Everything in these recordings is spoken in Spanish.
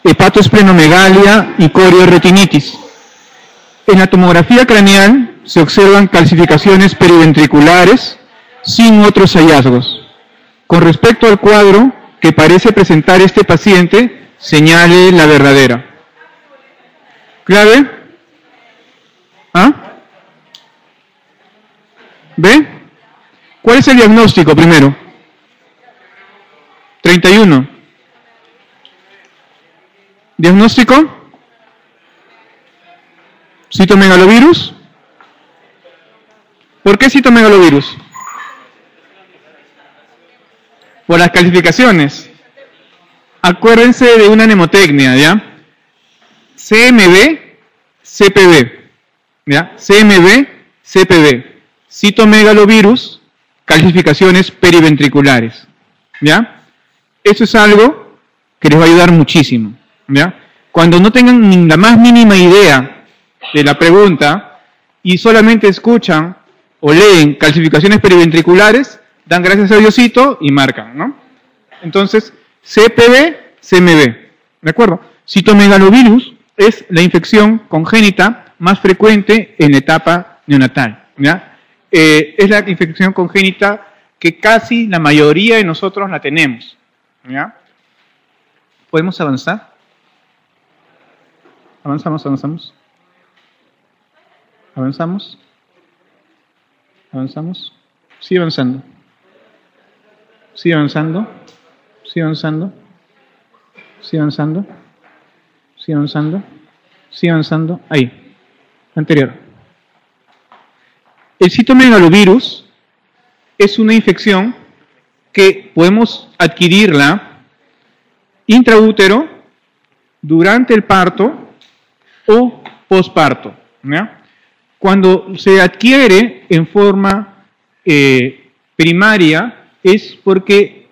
hepatosplenomegalia y corioretinitis. En la tomografía craneal se observan calcificaciones periventriculares sin otros hallazgos. Con respecto al cuadro que parece presentar este paciente, señale la verdadera. ¿Clave? ¿Ah? ¿Ve? ¿Cuál es el diagnóstico primero? 31. ¿Diagnóstico? ¿Citomegalovirus? ¿Por qué citomegalovirus? Por las calcificaciones. Acuérdense de una mnemotecnia, ¿ya? CMV, CPV. ¿Ya? CMV, CPV. Citomegalovirus, calcificaciones periventriculares. ¿Ya? Eso es algo que les va a ayudar muchísimo. ¿Ya? Cuando no tengan ni la más mínima idea de la pregunta y solamente escuchan o leen calcificaciones periventriculares, dan gracias a Diosito y marcan, ¿no? Entonces, CPV, CMV, ¿de acuerdo? Citomegalovirus es la infección congénita más frecuente en la etapa neonatal, ¿ya? Es la infección congénita que casi la mayoría de nosotros la tenemos, ¿ya? ¿Podemos avanzar? Avanzamos. Sigue avanzando. Ahí. Anterior. El citomegalovirus es una infección que podemos adquirirla intraútero, durante el parto o posparto, ¿ya? Cuando se adquiere en forma primaria es porque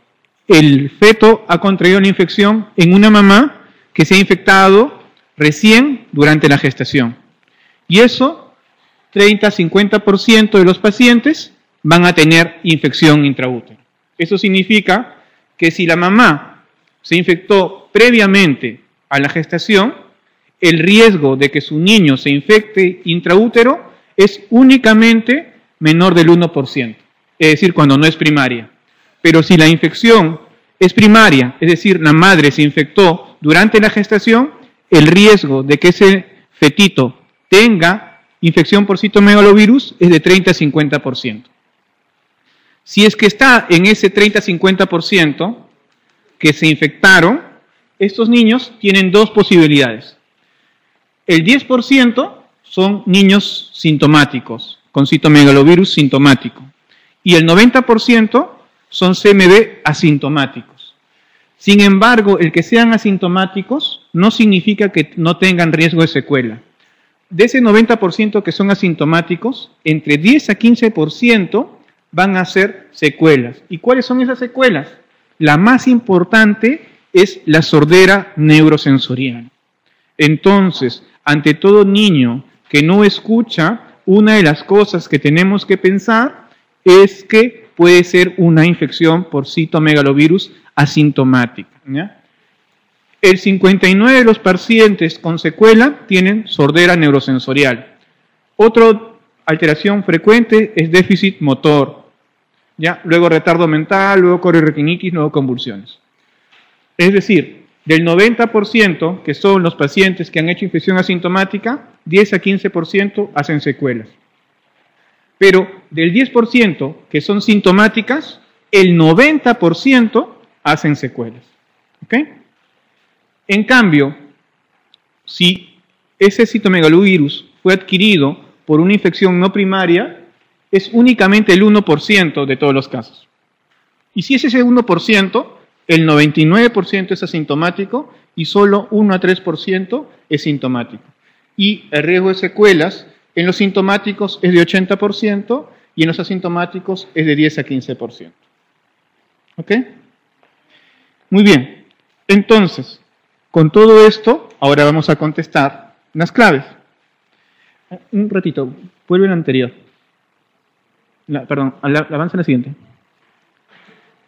el feto ha contraído la infección en una mamá que se ha infectado recién durante la gestación. Y eso, 30-50% de los pacientes van a tener infección intraútero. Eso significa que si la mamá se infectó previamente a la gestación, el riesgo de que su niño se infecte intraútero es únicamente menor del 1%, es decir, cuando no es primaria. Pero si la infección es primaria, es decir, la madre se infectó durante la gestación, el riesgo de que ese fetito tenga infección por citomegalovirus es de 30-50%. Si es que está en ese 30-50% que se infectaron, estos niños tienen dos posibilidades. El 10% son niños sintomáticos, con citomegalovirus sintomático. Y el 90% son CMV asintomáticos. Sin embargo, el que sean asintomáticos no significa que no tengan riesgo de secuela. De ese 90% que son asintomáticos, entre 10 a 15% van a ser secuelas. ¿Y cuáles son esas secuelas? La más importante es la sordera neurosensorial. Entonces, ante todo niño que no escucha, una de las cosas que tenemos que pensar es que puede ser una infección por citomegalovirus asintomática, ¿ya? El 59% de los pacientes con secuela tienen sordera neurosensorial. Otra alteración frecuente es déficit motor, ¿ya? Luego retardo mental, luego corioretinitis, luego convulsiones. Es decir, del 90% que son los pacientes que han hecho infección asintomática, 10 a 15% hacen secuelas. Pero del 10% que son sintomáticas, el 90% hacen secuelas. ¿Ok? En cambio, si ese citomegalovirus fue adquirido por una infección no primaria, es únicamente el 1% de todos los casos. Y si es ese 1%, el 99% es asintomático y solo 1 a 3% es sintomático. Y el riesgo de secuelas en los sintomáticos es de 80% y en los asintomáticos es de 10 a 15%. ¿Ok? Muy bien. Entonces, con todo esto, ahora vamos a contestar las claves. Un ratito, vuelve al anterior. Avanza a la siguiente.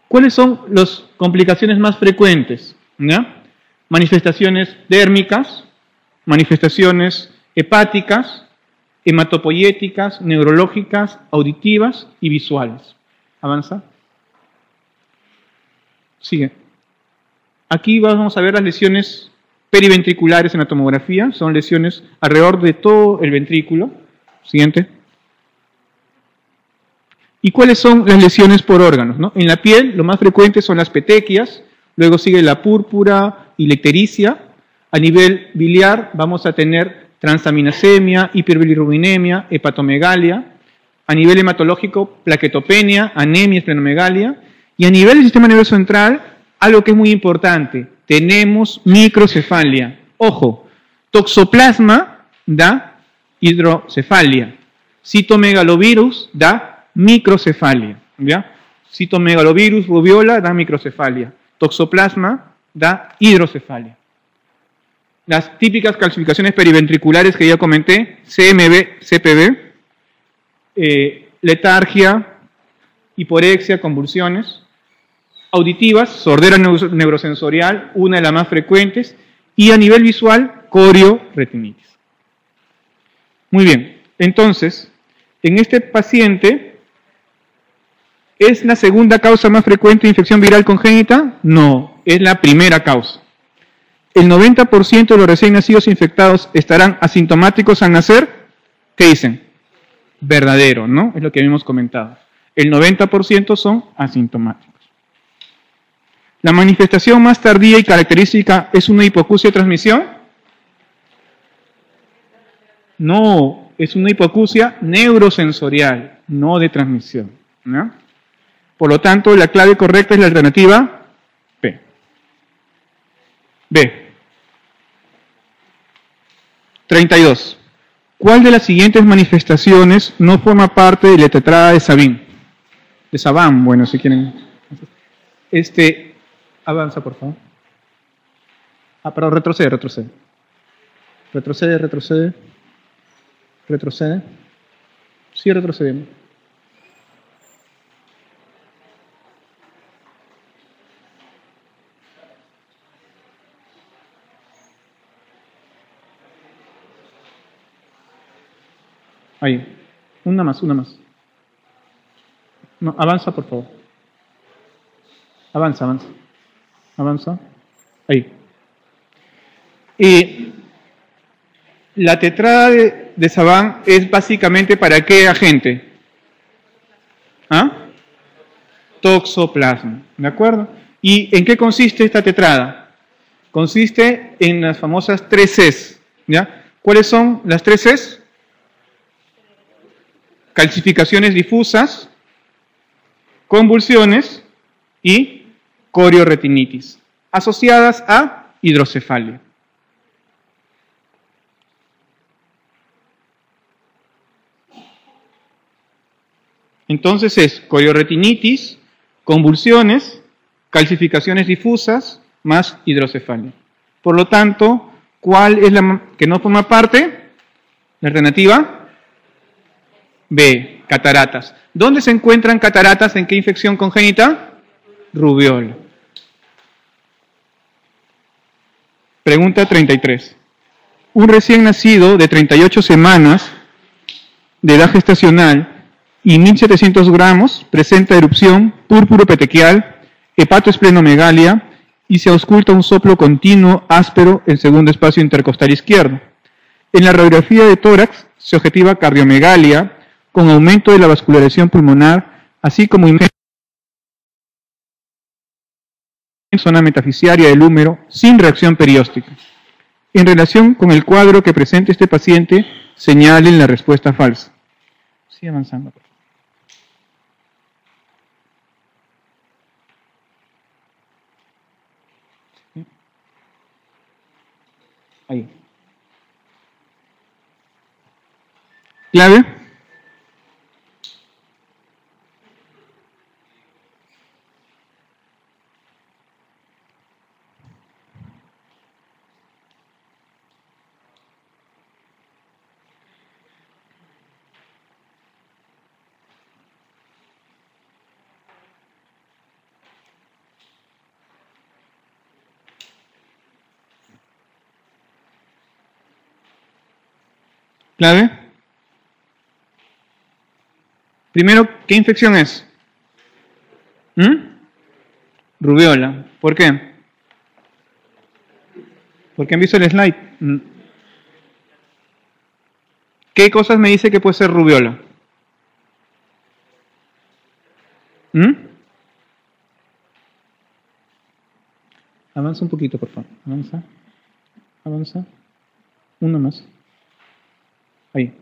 ¿Cuáles son las complicaciones más frecuentes? ¿Ya? manifestaciones dérmicas, manifestaciones hepáticas, hematopoyéticas, neurológicas, auditivas y visuales. Avanza. Sigue. Aquí vamos a ver las lesiones periventriculares en la tomografía. Son lesiones alrededor de todo el ventrículo. Siguiente. ¿Y cuáles son las lesiones por órganos, no? En la piel, lo más frecuente son las petequias, luego sigue la púrpura y la ictericia. A nivel biliar vamos a tener transaminasemia, hiperbilirrubinemia, hepatomegalia. A nivel hematológico, plaquetopenia, anemia, esplenomegalia. Y a nivel del sistema nervioso central, algo que es muy importante, tenemos microcefalia. Ojo, toxoplasma da hidrocefalia. Citomegalovirus da microcefalia, ¿ya? Citomegalovirus, rubiola, da microcefalia. Toxoplasma da hidrocefalia. Las típicas calcificaciones periventriculares que ya comenté, CMV, CPV, letargia, hiporexia, convulsiones. Auditivas, sordera neurosensorial, una de las más frecuentes. Y a nivel visual, corioretinitis. Muy bien, entonces, en este paciente, ¿es la segunda causa más frecuente de infección viral congénita? No, es la primera causa. ¿El 90% de los recién nacidos infectados estarán asintomáticos al nacer? ¿Qué dicen? Verdadero, ¿no? Es lo que habíamos comentado. El 90% son asintomáticos. ¿La manifestación más tardía y característica es una hipoacusia de transmisión? No, es una hipoacusia neurosensorial, no de transmisión, ¿no? Por lo tanto, la clave correcta es la alternativa B. B. 32. ¿Cuál de las siguientes manifestaciones no forma parte de la tetrada de Sabin? De Sabin, bueno, si quieren. Avanza, por favor. Perdón, retrocede. Retrocede. Sí, retrocedemos. Ahí. Una más. No, avanza, por favor. Avanza. Ahí. Y la tetrada de Sabin es básicamente ¿para qué agente? Toxoplasma. ¿De acuerdo? ¿Y en qué consiste esta tetrada? Consiste en las famosas 3 Cs. ¿Ya? ¿Cuáles son las 3 Cs? Calcificaciones difusas, convulsiones y corioretinitis, asociadas a hidrocefalia. Entonces es corioretinitis, convulsiones, calcificaciones difusas, más hidrocefalia. Por lo tanto, ¿cuál es la que no forma parte? La alternativa B, cataratas. ¿Dónde se encuentran cataratas? ¿En qué infección congénita? Rubiola. Pregunta 33. Un recién nacido de 38 semanas de edad gestacional y 1.700 gramos presenta erupción púrpuro-petequial, hepatoesplenomegalia y se ausculta un soplo continuo áspero en segundo espacio intercostal izquierdo. En la radiografía de tórax se objetiva cardiomegalia con aumento de la vascularización pulmonar, así como en zona metafisiaria del húmero sin reacción perióstica. En relación con el cuadro que presenta este paciente, señalen la respuesta falsa. Sigue avanzando. Ahí. ¿Clave? ¿Clave? Primero, ¿qué infección es? Rubiola. ¿Por qué? ¿Por qué han visto el slide? ¿Qué cosas me dice que puede ser rubiola? Avanza un poquito, por favor. Avanza. Avanza. Uno más. Ahí.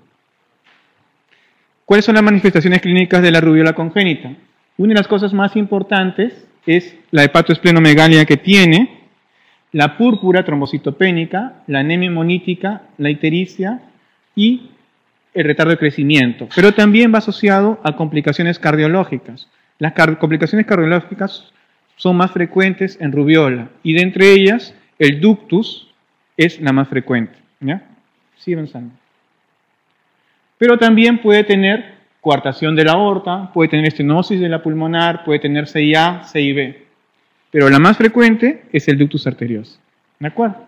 ¿Cuáles son las manifestaciones clínicas de la rubiola congénita? Una de las cosas más importantes es la hepatoesplenomegalia que tiene, la púrpura trombocitopénica, la anemia hemolítica, la ictericia y el retardo de crecimiento. Pero también va asociado a complicaciones cardiológicas. Las complicaciones cardiológicas son más frecuentes en rubiola y de entre ellas el ductus es la más frecuente. ¿Ya? Sigue avanzando. Pero también puede tener coartación de la aorta, puede tener estenosis de la pulmonar, puede tener CIA, CIB. Pero la más frecuente es el ductus arterioso. ¿De acuerdo?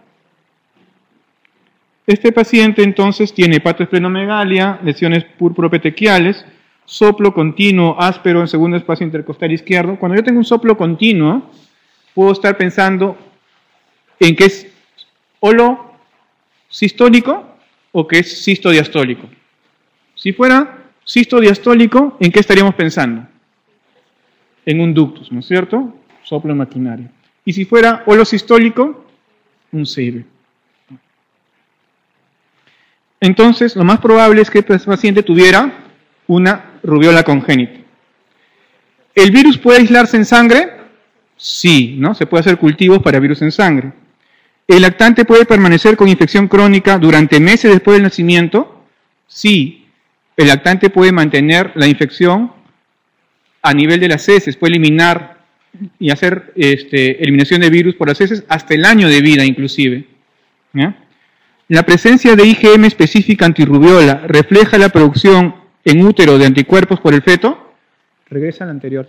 Este paciente entonces tiene hepatoesplenomegalia, lesiones purpuropetequiales, soplo continuo áspero en segundo espacio intercostal izquierdo. Cuando yo tengo un soplo continuo, puedo estar pensando en que es holosistólico o que es sistodiastólico. Si fuera sistodiastólico, ¿en qué estaríamos pensando? En un ductus, ¿no es cierto? Soplo maquinario. Y si fuera holosistólico, un CIB. Entonces, lo más probable es que este paciente tuviera una rubiola congénita. ¿El virus puede aislarse en sangre? Sí, ¿no? Se puede hacer cultivos para virus en sangre. ¿El lactante puede permanecer con infección crónica durante meses después del nacimiento? Sí. El lactante puede mantener la infección a nivel de las heces, puede eliminar y hacer eliminación de virus por las heces hasta el año de vida inclusive. ¿Ya? La presencia de IgM específica antirrubiola refleja la producción en útero de anticuerpos por el feto. Regresa al anterior.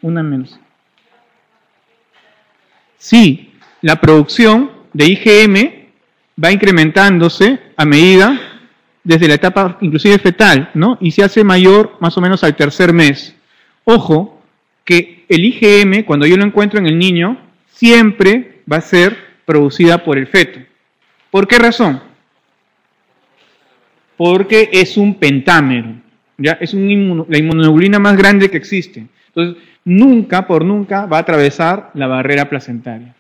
Una menos. Sí, la producción de IgM va incrementándose a medida desde la etapa inclusive fetal, ¿no? Y se hace mayor más o menos al tercer mes. Ojo, que el IgM, cuando yo lo encuentro en el niño, siempre va a ser producida por el feto. ¿Por qué razón? Porque es un pentámero, ¿ya? Es la inmunoglobulina más grande que existe. Entonces, nunca va a atravesar la barrera placentaria.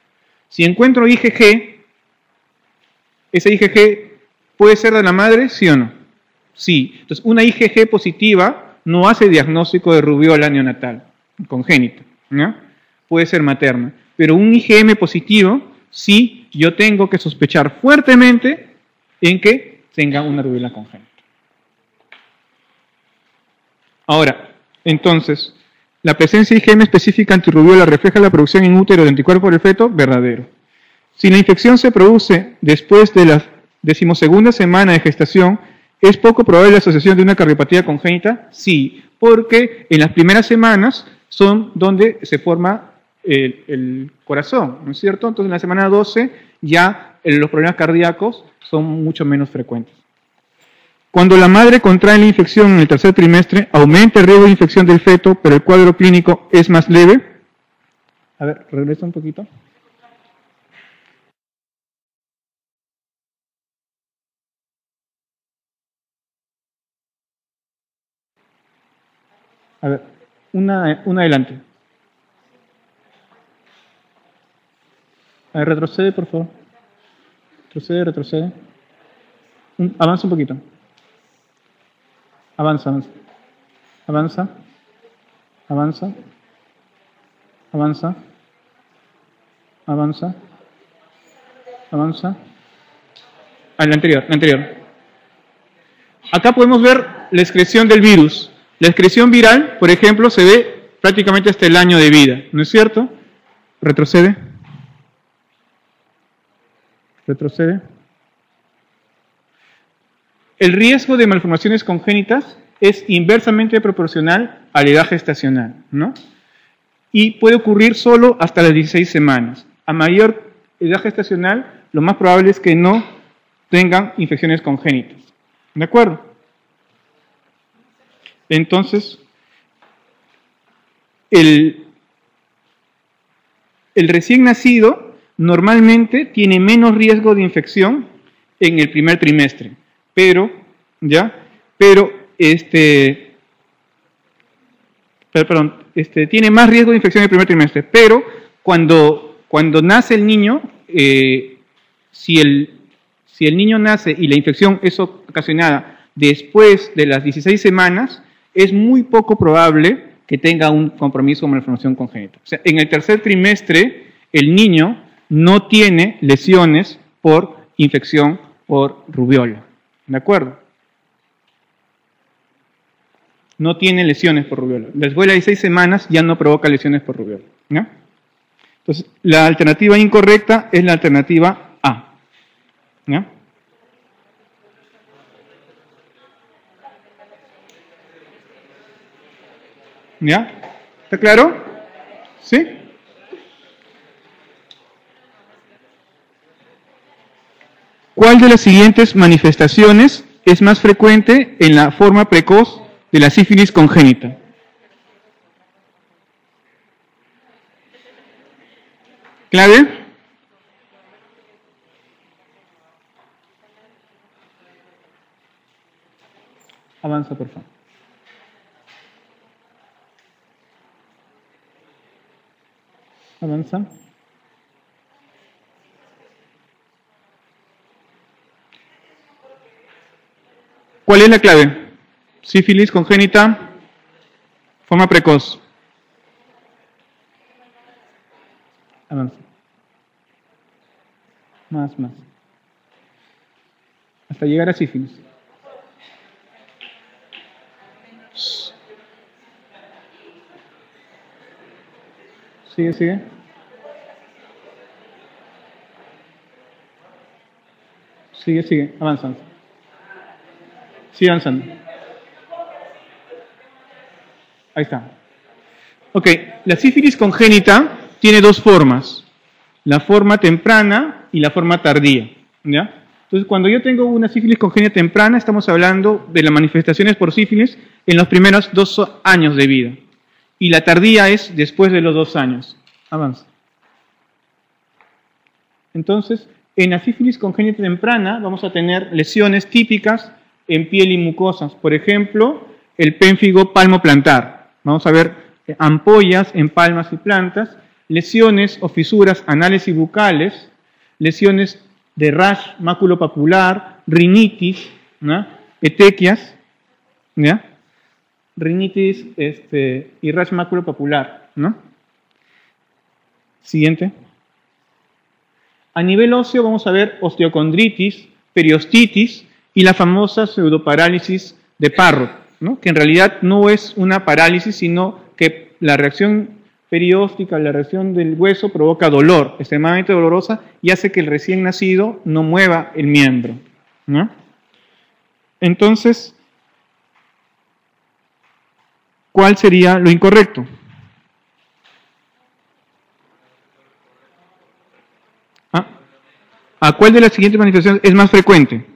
Si encuentro IgG, ese IgG ¿puede ser de la madre, sí o no? Sí. Entonces, una IgG positiva no hace diagnóstico de rubiola neonatal, congénita, ¿no? Puede ser materna. Pero un IgM positivo, sí, yo tengo que sospechar fuertemente en que tenga una rubiola congénita. Ahora, entonces, la presencia de IgM específica antirrubiola refleja la producción en útero de anticuerpos del feto, verdadero. Si la infección se produce después de la 12ª semana de gestación, ¿es poco probable la asociación de una cardiopatía congénita? Sí, porque en las primeras semanas son donde se forma el corazón, ¿no es cierto? Entonces en la semana 12 ya los problemas cardíacos son mucho menos frecuentes. Cuando la madre contrae la infección en el tercer trimestre, aumenta el riesgo de infección del feto, pero el cuadro clínico es más leve. A ver, regresa un poquito. A ver, una adelante. A ver, retrocede, por favor. Retrocede. Avanza un poquito. Avanza. La anterior. Acá podemos ver la excreción del virus. La excreción viral, por ejemplo, se ve prácticamente hasta el año de vida, ¿no es cierto? Retrocede. El riesgo de malformaciones congénitas es inversamente proporcional a la edad gestacional, ¿no? Y puede ocurrir solo hasta las 16 semanas. A mayor edad gestacional, lo más probable es que no tengan infecciones congénitas. ¿De acuerdo? Entonces, el recién nacido normalmente tiene menos riesgo de infección en el primer trimestre, pero tiene más riesgo de infección en el primer trimestre, pero cuando nace el niño, si el niño nace y la infección es ocasionada después de las 16 semanas, es muy poco probable que tenga un compromiso con malformación congénita. O sea, en el tercer trimestre, el niño no tiene lesiones por infección por rubiola. ¿De acuerdo? No tiene lesiones por rubiola. Después de las 16 semanas ya no provoca lesiones por rubiola. ¿Ya? Entonces, la alternativa incorrecta es la alternativa A. ¿Ya? ¿Ya? ¿Está claro? ¿Sí? ¿Cuál de las siguientes manifestaciones es más frecuente en la forma precoz de la sífilis congénita? ¿Clave? Avanza, por favor. Avanza. ¿Cuál es la clave? Sífilis congénita, forma precoz. Avanza. Más. Hasta llegar a sífilis. Sigue. Sigue. Avanza. Sigue avanzando. Ahí está. Ok, la sífilis congénita tiene dos formas. La forma temprana y la forma tardía. ¿Ya? Entonces, cuando yo tengo una sífilis congénita temprana, estamos hablando de las manifestaciones por sífilis en los primeros 2 años de vida. Y la tardía es después de los 2 años. Avanza. Entonces, en la sífilis congénita temprana vamos a tener lesiones típicas en piel y mucosas. Por ejemplo, el pénfigo palmoplantar. Vamos a ver ampollas en palmas y plantas, lesiones o fisuras anales y bucales, lesiones de rash maculopapular, rinitis, ¿no? Petequias, ¿ya? Rinitis y rash maculopapular, ¿no? Siguiente. A nivel óseo vamos a ver osteocondritis, periostitis y la famosa pseudoparálisis de Parrot, ¿no? Que en realidad no es una parálisis, sino que la reacción perióstica, la reacción del hueso provoca dolor, extremadamente dolorosa, y hace que el recién nacido no mueva el miembro, ¿no? Entonces, ¿cuál sería lo incorrecto? ¿A cuál de las siguientes manifestaciones es más frecuente?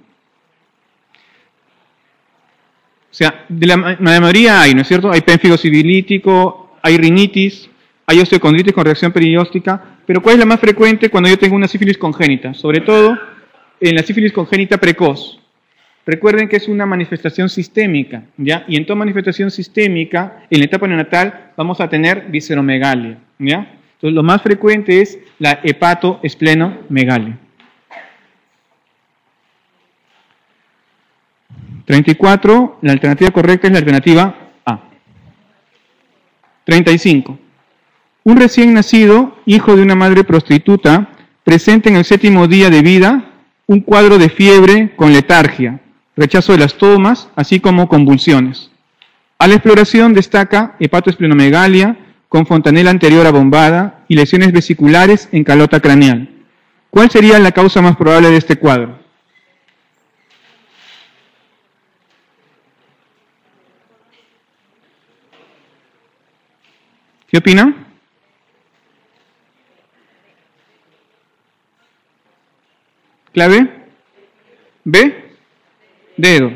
O sea, de la mayoría hay, ¿no es cierto? Hay pénfigo sibilítico, hay rinitis, hay osteocondritis con reacción perióstica, pero ¿cuál es la más frecuente cuando yo tengo una sífilis congénita? Sobre todo en la sífilis congénita precoz. Recuerden que es una manifestación sistémica, ¿ya? Y en toda manifestación sistémica, en la etapa neonatal, vamos a tener visceromegalia, ¿ya? Entonces, lo más frecuente es la hepatoesplenomegalia. 34, la alternativa correcta es la alternativa A. 35. Un recién nacido, hijo de una madre prostituta, presenta en el 7º día de vida un cuadro de fiebre con letargia, rechazo de las tomas, así como convulsiones. A la exploración destaca hepatoesplenomegalia con fontanela anterior abombada y lesiones vesiculares en calota craneal. ¿Cuál sería la causa más probable de este cuadro? ¿Qué opinan? ¿Clave? B, dedo,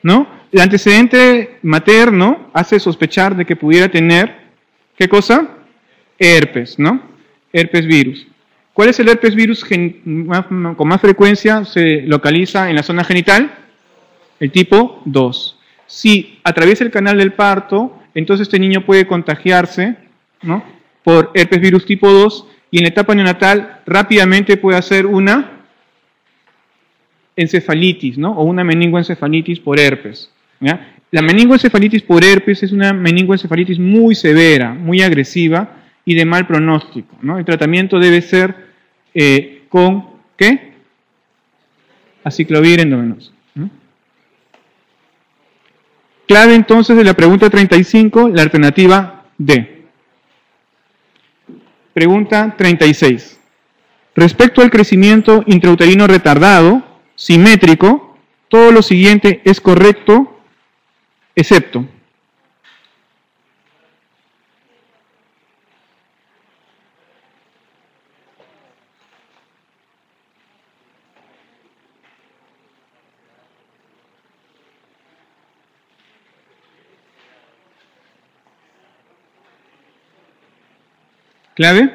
¿no? El antecedente materno hace sospechar de que pudiera tener, ¿qué cosa? Herpes, ¿no? Herpes virus. ¿Cuál es el herpes virus con más frecuencia se localiza en la zona genital? El tipo 2. Si atraviesa el canal del parto, entonces este niño puede contagiarse, ¿no?, por herpes virus tipo 2 y en la etapa neonatal rápidamente puede hacer una encefalitis, ¿no?, o una meningoencefalitis por herpes, ¿ya? La meningoencefalitis por herpes es una meningoencefalitis muy severa, muy agresiva y de mal pronóstico, ¿no? El tratamiento debe ser con, ¿qué? Aciclovir endovenoso. Clave entonces de la pregunta 35, la alternativa D. Pregunta 36. Respecto al crecimiento intrauterino retardado, simétrico, todo lo siguiente es correcto, excepto. ¿Clave?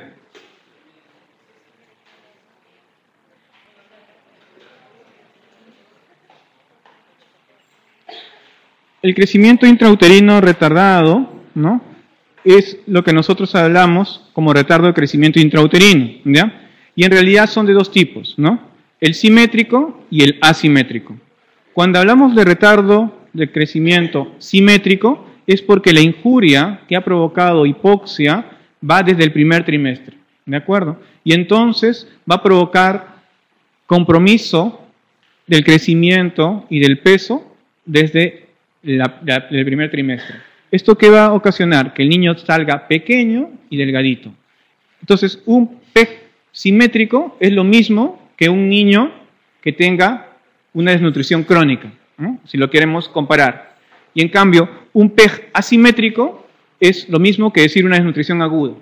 El crecimiento intrauterino retardado, ¿no?, es lo que nosotros hablamos como retardo de crecimiento intrauterino, ¿ya? Y en realidad son de dos tipos, ¿no? El simétrico y el asimétrico. Cuando hablamos de retardo de crecimiento simétrico es porque la injuria que ha provocado hipoxia va desde el primer trimestre, ¿de acuerdo? Y entonces va a provocar compromiso del crecimiento y del peso desde el primer trimestre. ¿Esto qué va a ocasionar? Que el niño salga pequeño y delgadito. Entonces, un PEG simétrico es lo mismo que un niño que tenga una desnutrición crónica, ¿no?, si lo queremos comparar. Y en cambio, un PEG asimétrico es lo mismo que decir una desnutrición aguda.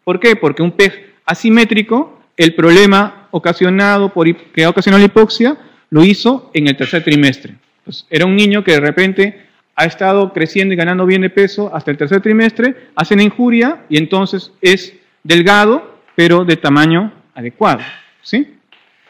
¿Por qué? Porque un PEG asimétrico, el problema que ha ocasionado la hipoxia, lo hizo en el tercer trimestre. Pues era un niño que de repente ha estado creciendo y ganando bien de peso hasta el tercer trimestre, hace una injuria y entonces es delgado, pero de tamaño adecuado, ¿sí?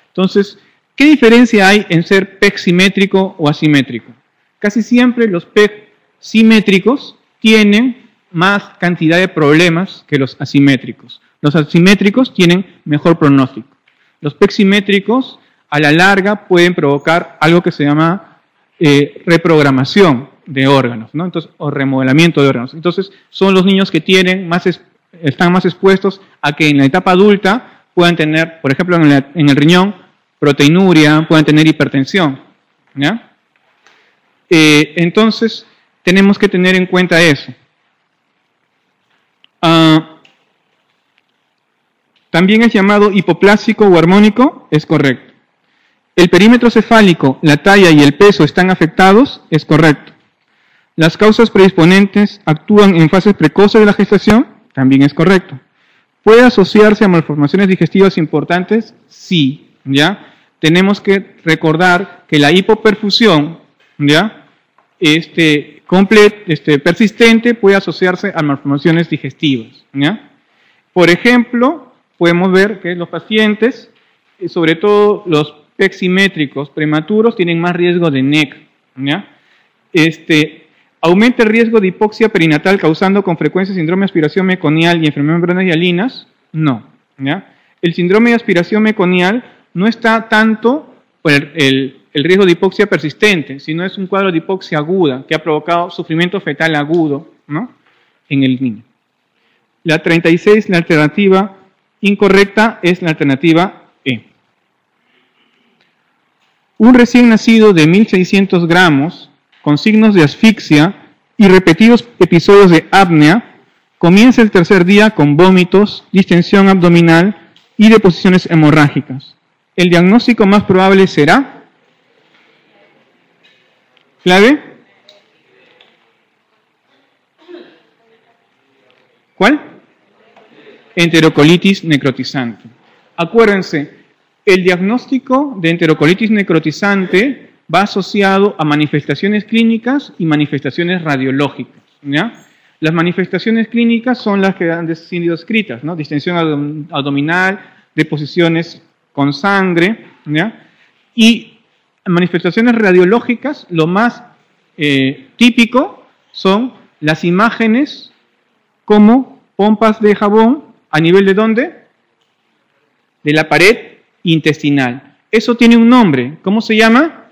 Entonces, ¿qué diferencia hay en ser PEG simétrico o asimétrico? Casi siempre los PEG simétricos tienen más cantidad de problemas que los asimétricos. Los asimétricos tienen mejor pronóstico. Los PEG simétricos a la larga pueden provocar algo que se llama reprogramación de órganos, ¿no? Entonces, o remodelamiento de órganos. Entonces, son los niños que están más expuestos a que en la etapa adulta puedan tener, por ejemplo, en el riñón, proteinuria, puedan tener hipertensión, ¿ya? Entonces, tenemos que tener en cuenta eso. También es llamado hipoplásico o armónico, es correcto. El perímetro cefálico, la talla y el peso están afectados, es correcto. Las causas predisponentes actúan en fases precoces de la gestación, también es correcto. ¿Puede asociarse a malformaciones digestivas importantes? Sí, ¿ya? Tenemos que recordar que la hipoperfusión, ¿ya?, persistente puede asociarse a malformaciones digestivas, ¿ya? Por ejemplo, podemos ver que los pacientes, sobre todo los PEG simétricos prematuros, tienen más riesgo de NEC, ¿ya? ¿Aumenta el riesgo de hipoxia perinatal causando con frecuencia síndrome de aspiración meconial y enfermedad de membranas hialinas? No, ¿ya? El síndrome de aspiración meconial no está tanto por el riesgo de hipoxia persistente, sino es un cuadro de hipoxia aguda que ha provocado sufrimiento fetal agudo, ¿no?, en el niño. La 36, la alternativa incorrecta es la alternativa E. Un recién nacido de 1.600 gramos, con signos de asfixia y repetidos episodios de apnea, comienza el tercer día con vómitos, distensión abdominal y deposiciones hemorrágicas. El diagnóstico más probable será... ¿Clave? ¿Cuál? Enterocolitis necrotizante. Acuérdense, el diagnóstico de enterocolitis necrotizante va asociado a manifestaciones clínicas y manifestaciones radiológicas, ¿ya? Las manifestaciones clínicas son las que han sido descritas, ¿no? Distensión abdominal, deposiciones con sangre, ¿ya? Y manifestaciones radiológicas, lo más típico son las imágenes como pompas de jabón a nivel de ¿dónde? De la pared intestinal. Eso tiene un nombre. ¿Cómo se llama?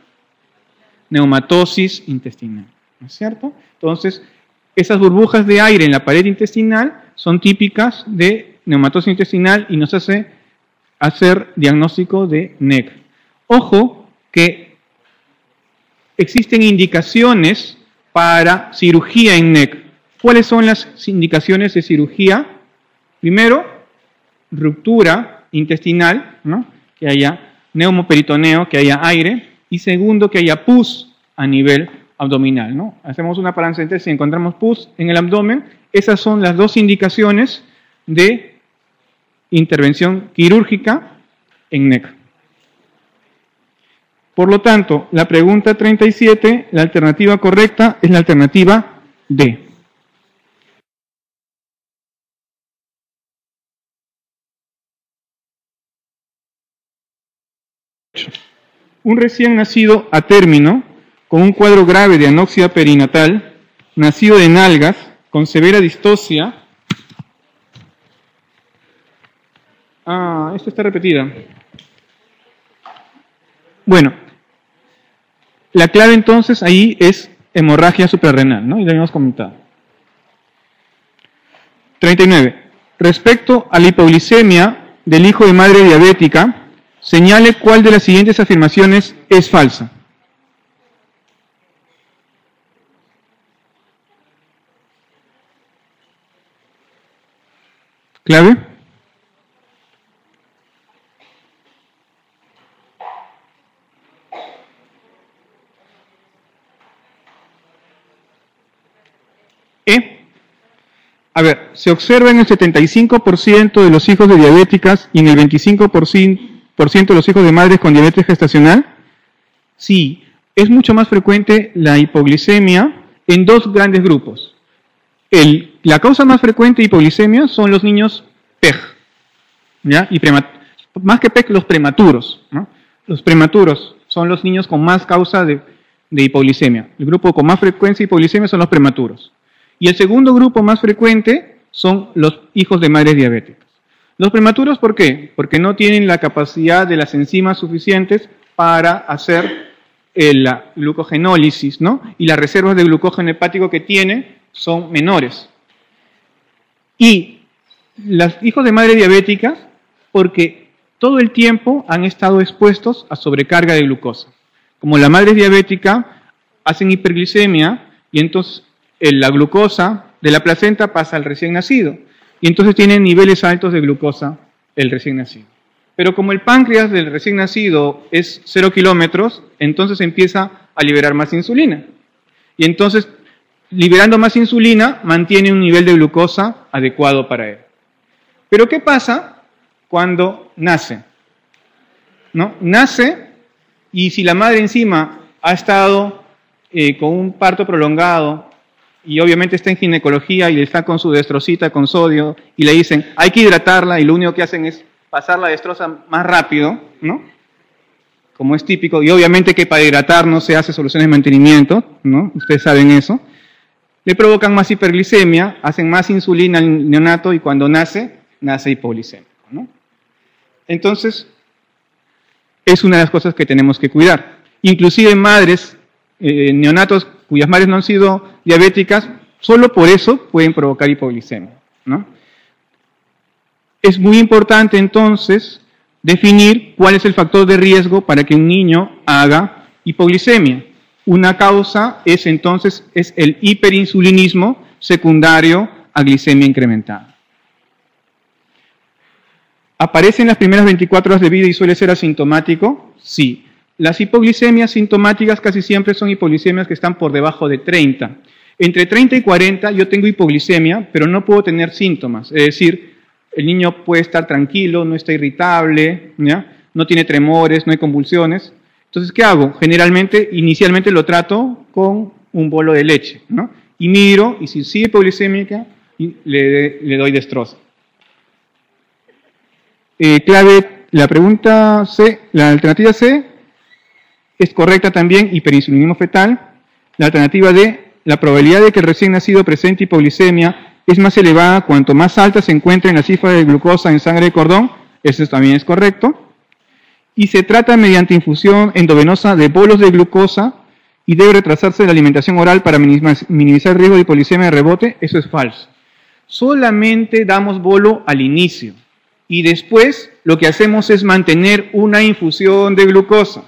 Neumatosis intestinal. ¿No es cierto? Entonces, esas burbujas de aire en la pared intestinal son típicas de neumatosis intestinal y nos hace hacer diagnóstico de NEC. Ojo que existen indicaciones para cirugía en NEC. ¿Cuáles son las indicaciones de cirugía? Primero, ruptura intestinal, ¿no? Que haya neumoperitoneo, que haya aire. Y segundo, que haya pus a nivel abdominal, ¿no? Hacemos una paracentesis y encontramos pus en el abdomen. Esas son las dos indicaciones de intervención quirúrgica en NEC. Por lo tanto, la pregunta 37, la alternativa correcta es la alternativa D. Un recién nacido a término, con un cuadro grave de anoxia perinatal, nacido de nalgas, con severa distocia. Esta está repetida. Bueno, la clave entonces ahí es hemorragia suprarrenal, ¿no? Y lo habíamos comentado. 39. Respecto a la hipoglicemia del hijo de madre diabética, señale cuál de las siguientes afirmaciones es falsa. ¿Clave? A ver, se observa en el 75% de los hijos de diabéticas y en el 25% de los hijos de madres con diabetes gestacional. Sí, es mucho más frecuente la hipoglicemia en dos grandes grupos. La causa más frecuente de hipoglicemia son los niños PEG, ¿ya? Y más que PEG, los prematuros, ¿no? Los prematuros son los niños con más causa de hipoglicemia. El grupo con más frecuencia de hipoglicemia son los prematuros. Y el segundo grupo más frecuente son los hijos de madres diabéticas. Los prematuros, ¿por qué? Porque no tienen la capacidad de las enzimas suficientes para hacer la glucogenólisis, ¿no? Y las reservas de glucógeno hepático que tienen son menores. Y los hijos de madre diabéticas, porque todo el tiempo han estado expuestos a sobrecarga de glucosa. Como la madre es diabética, hacen hiperglicemia y entonces la glucosa de la placenta pasa al recién nacido. Y entonces tienen niveles altos de glucosa el recién nacido. Pero como el páncreas del recién nacido es 0 kilómetros, entonces empieza a liberar más insulina. Y entonces, liberando más insulina, mantiene un nivel de glucosa adecuado para él. Pero ¿qué pasa cuando nace? ¿No? Nace y si la madre encima ha estado con un parto prolongado y obviamente está en ginecología y está con su destrocita con sodio y le dicen hay que hidratarla y lo único que hacen es pasar la destroza más rápido, ¿no? Como es típico, y obviamente que para hidratar no se hace soluciones de mantenimiento, ¿no? Ustedes saben eso. Le provocan más hiperglicemia, hacen más insulina al neonato y cuando nace hipoglicémico, ¿no? Entonces, es una de las cosas que tenemos que cuidar. Inclusive madres, neonatos cuyas madres no han sido diabéticas, solo por eso pueden provocar hipoglicemia, ¿no? Es muy importante entonces definir cuál es el factor de riesgo para que un niño haga hipoglicemia. Una causa es entonces el hiperinsulinismo secundario a glicemia incrementada. ¿Aparece en las primeras 24 horas de vida y suele ser asintomático? Sí. Las hipoglicemias sintomáticas casi siempre son hipoglicemias que están por debajo de 30. Entre 30 y 40 yo tengo hipoglicemia, pero no puedo tener síntomas. Es decir, el niño puede estar tranquilo, no está irritable, ¿ya? no tiene tremores, no hay convulsiones. Entonces, ¿qué hago? Generalmente, inicialmente lo trato con un bolo de leche, ¿no? Y miro, y si sigue hipoglicémica, le doy destroza. Clave, la pregunta C, la alternativa C es correcta también, hiperinsulinismo fetal. La alternativa D, la probabilidad de que el recién nacido presente hipoglicemia es más elevada cuanto más alta se encuentre en la cifra de glucosa en sangre de cordón. Eso también es correcto. Y se trata mediante infusión endovenosa de bolos de glucosa y debe retrasarse la alimentación oral para minimizar el riesgo de hipoglicemia de rebote. Eso es falso. Solamente damos bolo al inicio y después lo que hacemos es mantener una infusión de glucosa.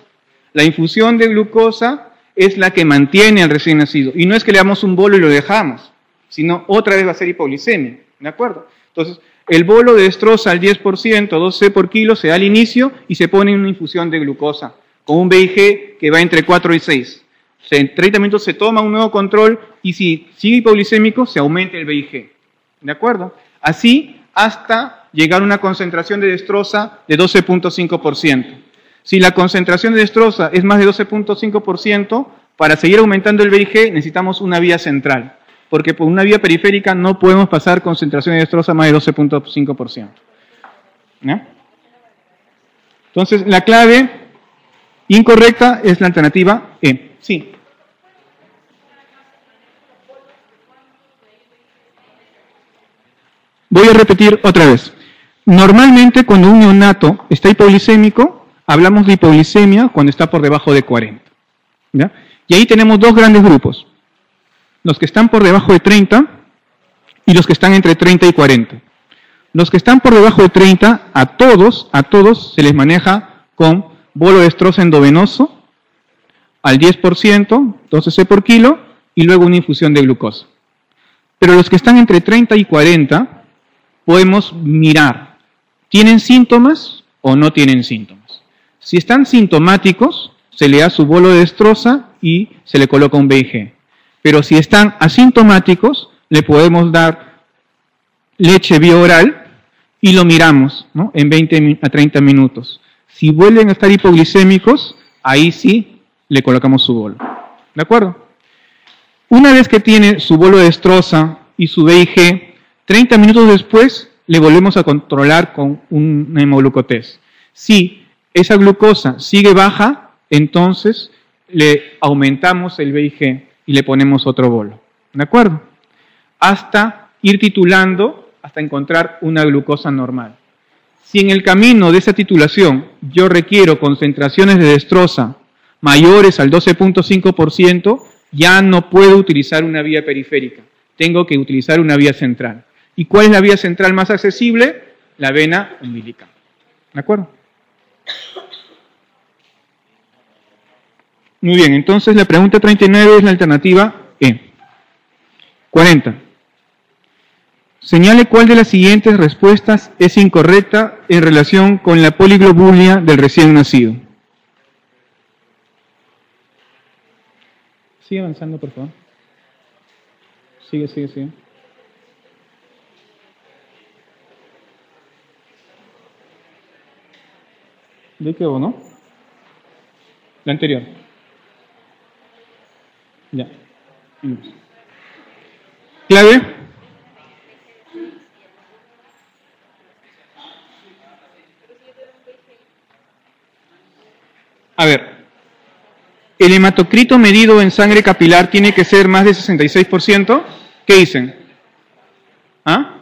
La infusión de glucosa es la que mantiene al recién nacido y no es que le damos un bolo y lo dejamos, sino otra vez va a ser hipoglicemia, ¿de acuerdo? Entonces, el bolo de destroza al 10%, 12 por kilo, se da al inicio y se pone en una infusión de glucosa con un BIG que va entre 4 y 6. O sea, en 30 minutos se toma un nuevo control y si sigue hipoglicémico, se aumenta el BIG. ¿De acuerdo? Así hasta llegar a una concentración de destroza de 12.5%. Si la concentración de destroza es más de 12.5%, para seguir aumentando el BIG necesitamos una vía central, porque por una vía periférica no podemos pasar concentración de destroza más de 12.5%. ¿No? Entonces, la clave incorrecta es la alternativa E. Sí. Voy a repetir otra vez. Normalmente, cuando un neonato está hipoglicémico, hablamos de hipoglicemia cuando está por debajo de 40. ¿Ya? Y ahí tenemos dos grandes grupos. Los que están por debajo de 30 y los que están entre 30 y 40. Los que están por debajo de 30, a todos se les maneja con bolo de destroza endovenoso al 10%, 12 C por kilo, y luego una infusión de glucosa. Pero los que están entre 30 y 40, podemos mirar, ¿tienen síntomas o no tienen síntomas? Si están sintomáticos, se le da su bolo de destroza y se le coloca un BIG. Pero si están asintomáticos, le podemos dar leche bioral y lo miramos, ¿no?, en 20 a 30 minutos. Si vuelven a estar hipoglicémicos, ahí sí le colocamos su bolo. ¿De acuerdo? Una vez que tiene su bolo de destroza y su BIG, 30 minutos después le volvemos a controlar con un hemoglucotest. Si esa glucosa sigue baja, entonces le aumentamos el BIG y le ponemos otro bolo. ¿De acuerdo? Hasta ir titulando, hasta encontrar una glucosa normal. Si en el camino de esa titulación yo requiero concentraciones de destroza mayores al 12.5%, ya no puedo utilizar una vía periférica. Tengo que utilizar una vía central. ¿Y cuál es la vía central más accesible? La vena umbilical. ¿De acuerdo? Muy bien, entonces la pregunta 39 es la alternativa E. 40. Señale cuál de las siguientes respuestas es incorrecta en relación con la poliglobulia del recién nacido. Sigue avanzando, por favor. Sigue. ¿De qué o no? La anterior. Ya. Clave. A ver. ¿El hematocrito medido en sangre capilar tiene que ser más de 66%? ¿Qué dicen? ¿Ah?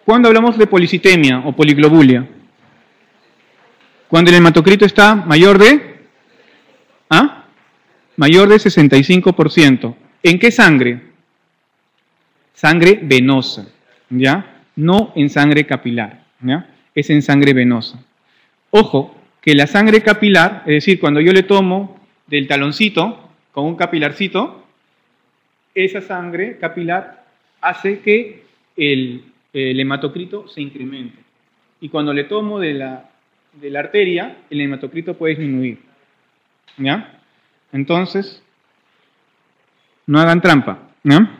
¿Cuándo hablamos de policitemia o poliglobulia? Cuando el hematocrito está mayor de... ¿Ah? Mayor de 65%. ¿En qué sangre? Sangre venosa, ¿ya? No en sangre capilar, ¿ya? Es en sangre venosa. Ojo, que la sangre capilar, es decir, cuando yo le tomo del taloncito con un capilarcito, esa sangre capilar hace que el hematocrito se incremente. Y cuando le tomo de la arteria, el hematocrito puede disminuir. ¿Ya? Entonces, no hagan trampa. ¿Ya?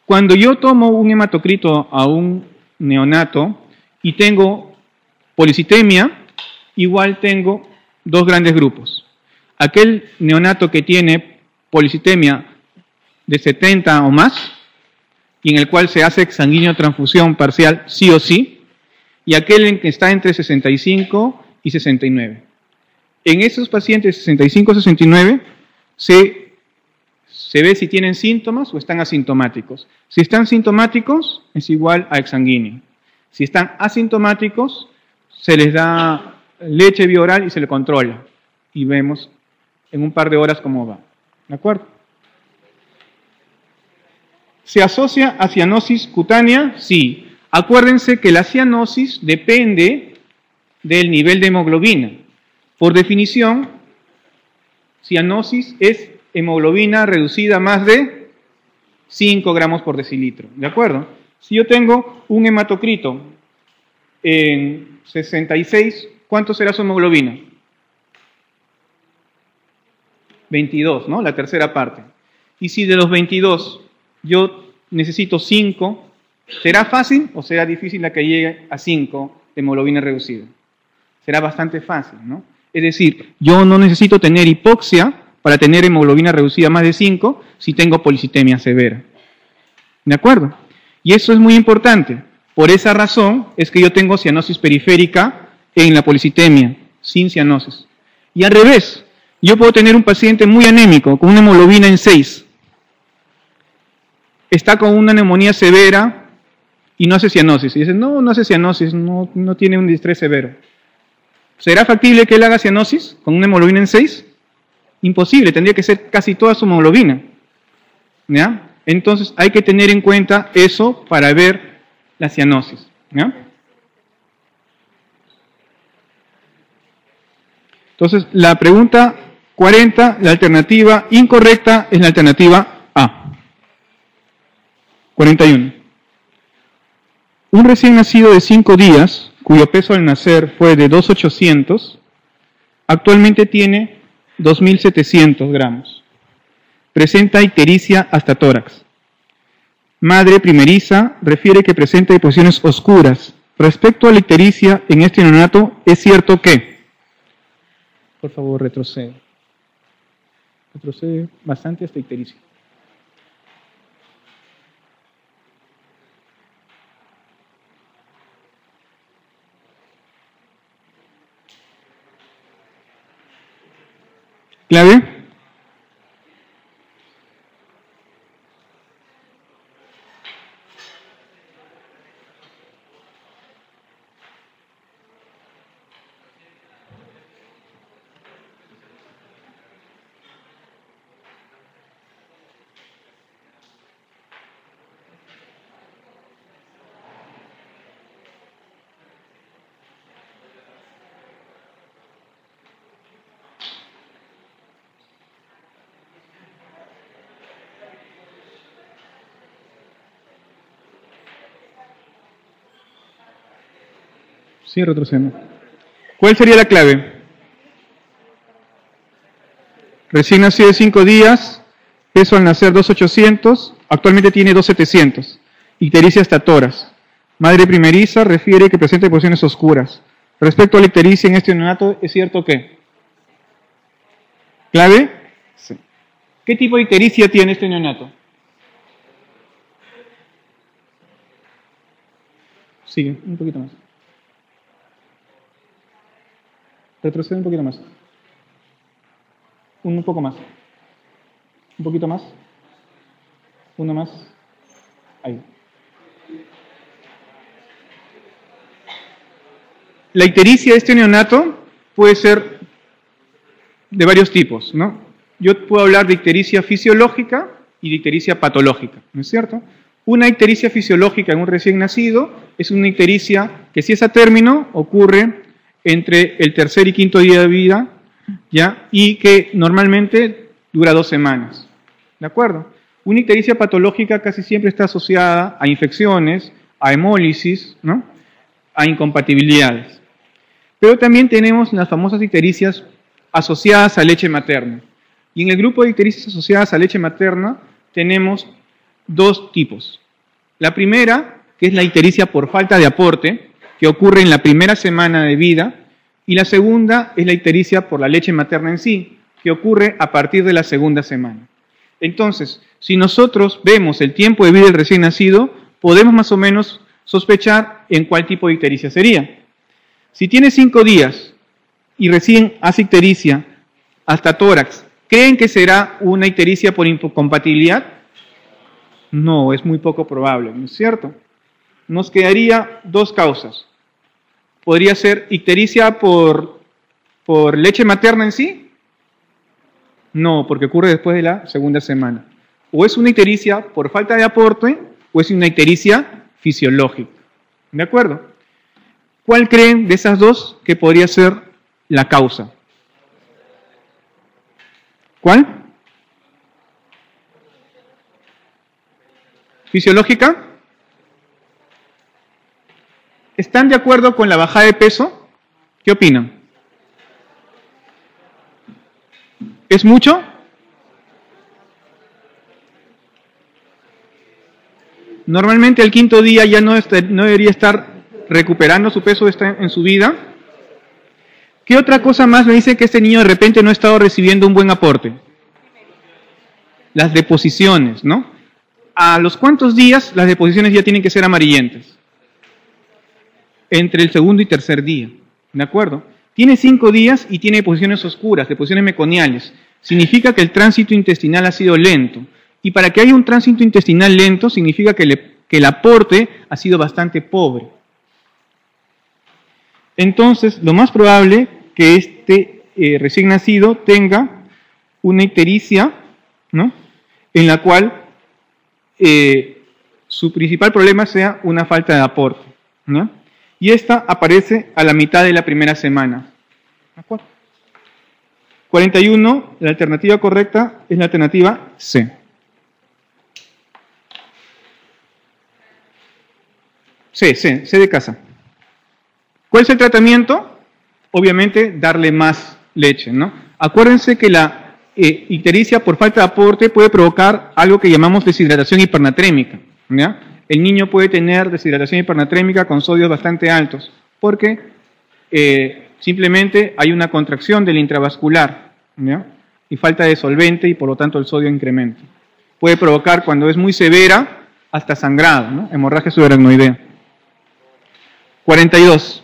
Cuando yo tomo un hematocrito a un neonato y tengo policitemia, igual tengo dos grandes grupos. Aquel neonato que tiene policitemia de 70 o más, y en el cual se hace exsanguíneo transfusión parcial sí o sí, y aquel en que está entre 65 y 69. En esos pacientes 65-69 se ve si tienen síntomas o están asintomáticos. Si están sintomáticos, es igual a exsanguíneo. Si están asintomáticos, se les da leche bioral y se le controla. Y vemos en un par de horas cómo va. ¿De acuerdo? ¿Se asocia a cianosis cutánea? Sí. Acuérdense que la cianosis depende del nivel de hemoglobina. Por definición, cianosis es hemoglobina reducida a más de 5 gramos por decilitro. ¿De acuerdo? Si yo tengo un hematocrito en 66, ¿cuánto será su hemoglobina? 22, ¿no? La tercera parte. Y si de los 22 yo necesito 5, ¿será fácil o será difícil la que llegue a 5 de hemoglobina reducida? Será bastante fácil, ¿no? Es decir, yo no necesito tener hipoxia para tener hemoglobina reducida a más de 5 si tengo policitemia severa. ¿De acuerdo? Y eso es muy importante. Por esa razón es que yo tengo cianosis periférica en la policitemia, sin cianosis. Y al revés, yo puedo tener un paciente muy anémico, con una hemoglobina en 6. Está con una neumonía severa y no hace cianosis. Y dicen, no hace cianosis, no tiene un distrés severo. ¿Será factible que él haga cianosis con una hemoglobina en 6? Imposible, tendría que ser casi toda su hemoglobina. ¿Ya? Entonces hay que tener en cuenta eso para ver la cianosis. ¿Ya? Entonces la pregunta 40, la alternativa incorrecta es la alternativa A. 41. Un recién nacido de 5 días, cuyo peso al nacer fue de 2.800, actualmente tiene 2.700 gramos. Presenta ictericia hasta tórax. Madre primeriza refiere que presenta deposiciones oscuras. Respecto a la ictericia en este neonato, ¿es cierto que? Por favor, retrocede. Retrocede bastante hasta ictericia. ¿Clave? Sí, retrocediendo. ¿Cuál sería la clave? Recién nacido de 5 días, peso al nacer 2.800, actualmente tiene 2.700. Ictericia hasta tórax. Madre primeriza refiere que presenta deposiciones oscuras. Respecto a la ictericia en este neonato, ¿es cierto que? ¿Clave? Sí. ¿Qué tipo de ictericia tiene este neonato? Sigue, un poquito más. Retrocede un poquito más. Un poco más. Un poquito más. Uno más. Ahí. La ictericia de este neonato puede ser de varios tipos, ¿no? Yo puedo hablar de ictericia fisiológica y de ictericia patológica, ¿no es cierto? Una ictericia fisiológica en un recién nacido es una ictericia que, si es a término, ocurre entre el tercer y quinto día de vida, ¿ya? Y que normalmente dura 2 semanas. ¿De acuerdo? Una ictericia patológica casi siempre está asociada a infecciones, a hemólisis, ¿no? A incompatibilidades. Pero también tenemos las famosas ictericias asociadas a leche materna. Y en el grupo de ictericias asociadas a leche materna tenemos 2 tipos. La primera, que es la ictericia por falta de aporte, que ocurre en la primera semana de vida, y la segunda es la ictericia por la leche materna en sí, que ocurre a partir de la segunda semana. Entonces, si nosotros vemos el tiempo de vida del recién nacido, podemos más o menos sospechar en cuál tipo de ictericia sería. Si tiene 5 días y recién hace ictericia hasta tórax, ¿creen que será una ictericia por incompatibilidad? No, es muy poco probable, ¿no es cierto? Nos quedaría 2 causas. Podría ser ictericia por leche materna en sí. No, porque ocurre después de la segunda semana. O es una ictericia por falta de aporte, o es una ictericia fisiológica. ¿De acuerdo? ¿Cuál creen de esas dos que podría ser la causa? ¿Cuál? ¿Fisiológica? ¿Están de acuerdo con la bajada de peso? ¿Qué opinan? ¿Es mucho? Normalmente al 5.º día ya no debería estar recuperando su peso en su vida. ¿Qué otra cosa más me dice que este niño de repente no ha estado recibiendo un buen aporte? Las deposiciones, ¿no? ¿A los cuántos días las deposiciones ya tienen que ser amarillentas? Entre el segundo y tercer día, ¿de acuerdo? Tiene 5 días y tiene deposiciones oscuras, deposiciones meconiales. Significa que el tránsito intestinal ha sido lento. Y para que haya un tránsito intestinal lento, significa que el aporte ha sido bastante pobre. Entonces, lo más probable que este recién nacido tenga una ictericia, ¿no?, en la cual su principal problema sea una falta de aporte, ¿no? Y esta aparece a la mitad de la primera semana. ¿De acuerdo? 41, la alternativa correcta es la alternativa C. C de casa. ¿Cuál es el tratamiento? Obviamente, darle más leche, ¿no? Acuérdense que la ictericia por falta de aporte puede provocar algo que llamamos deshidratación hipernatrémica, ¿ya? El niño puede tener deshidratación hipernatrémica con sodios bastante altos, porque simplemente hay una contracción del intravascular, ¿ya?, y falta de solvente y por lo tanto el sodio incrementa. Puede provocar, cuando es muy severa, hasta sangrado, ¿no?, hemorragia subaracnoidea. 42.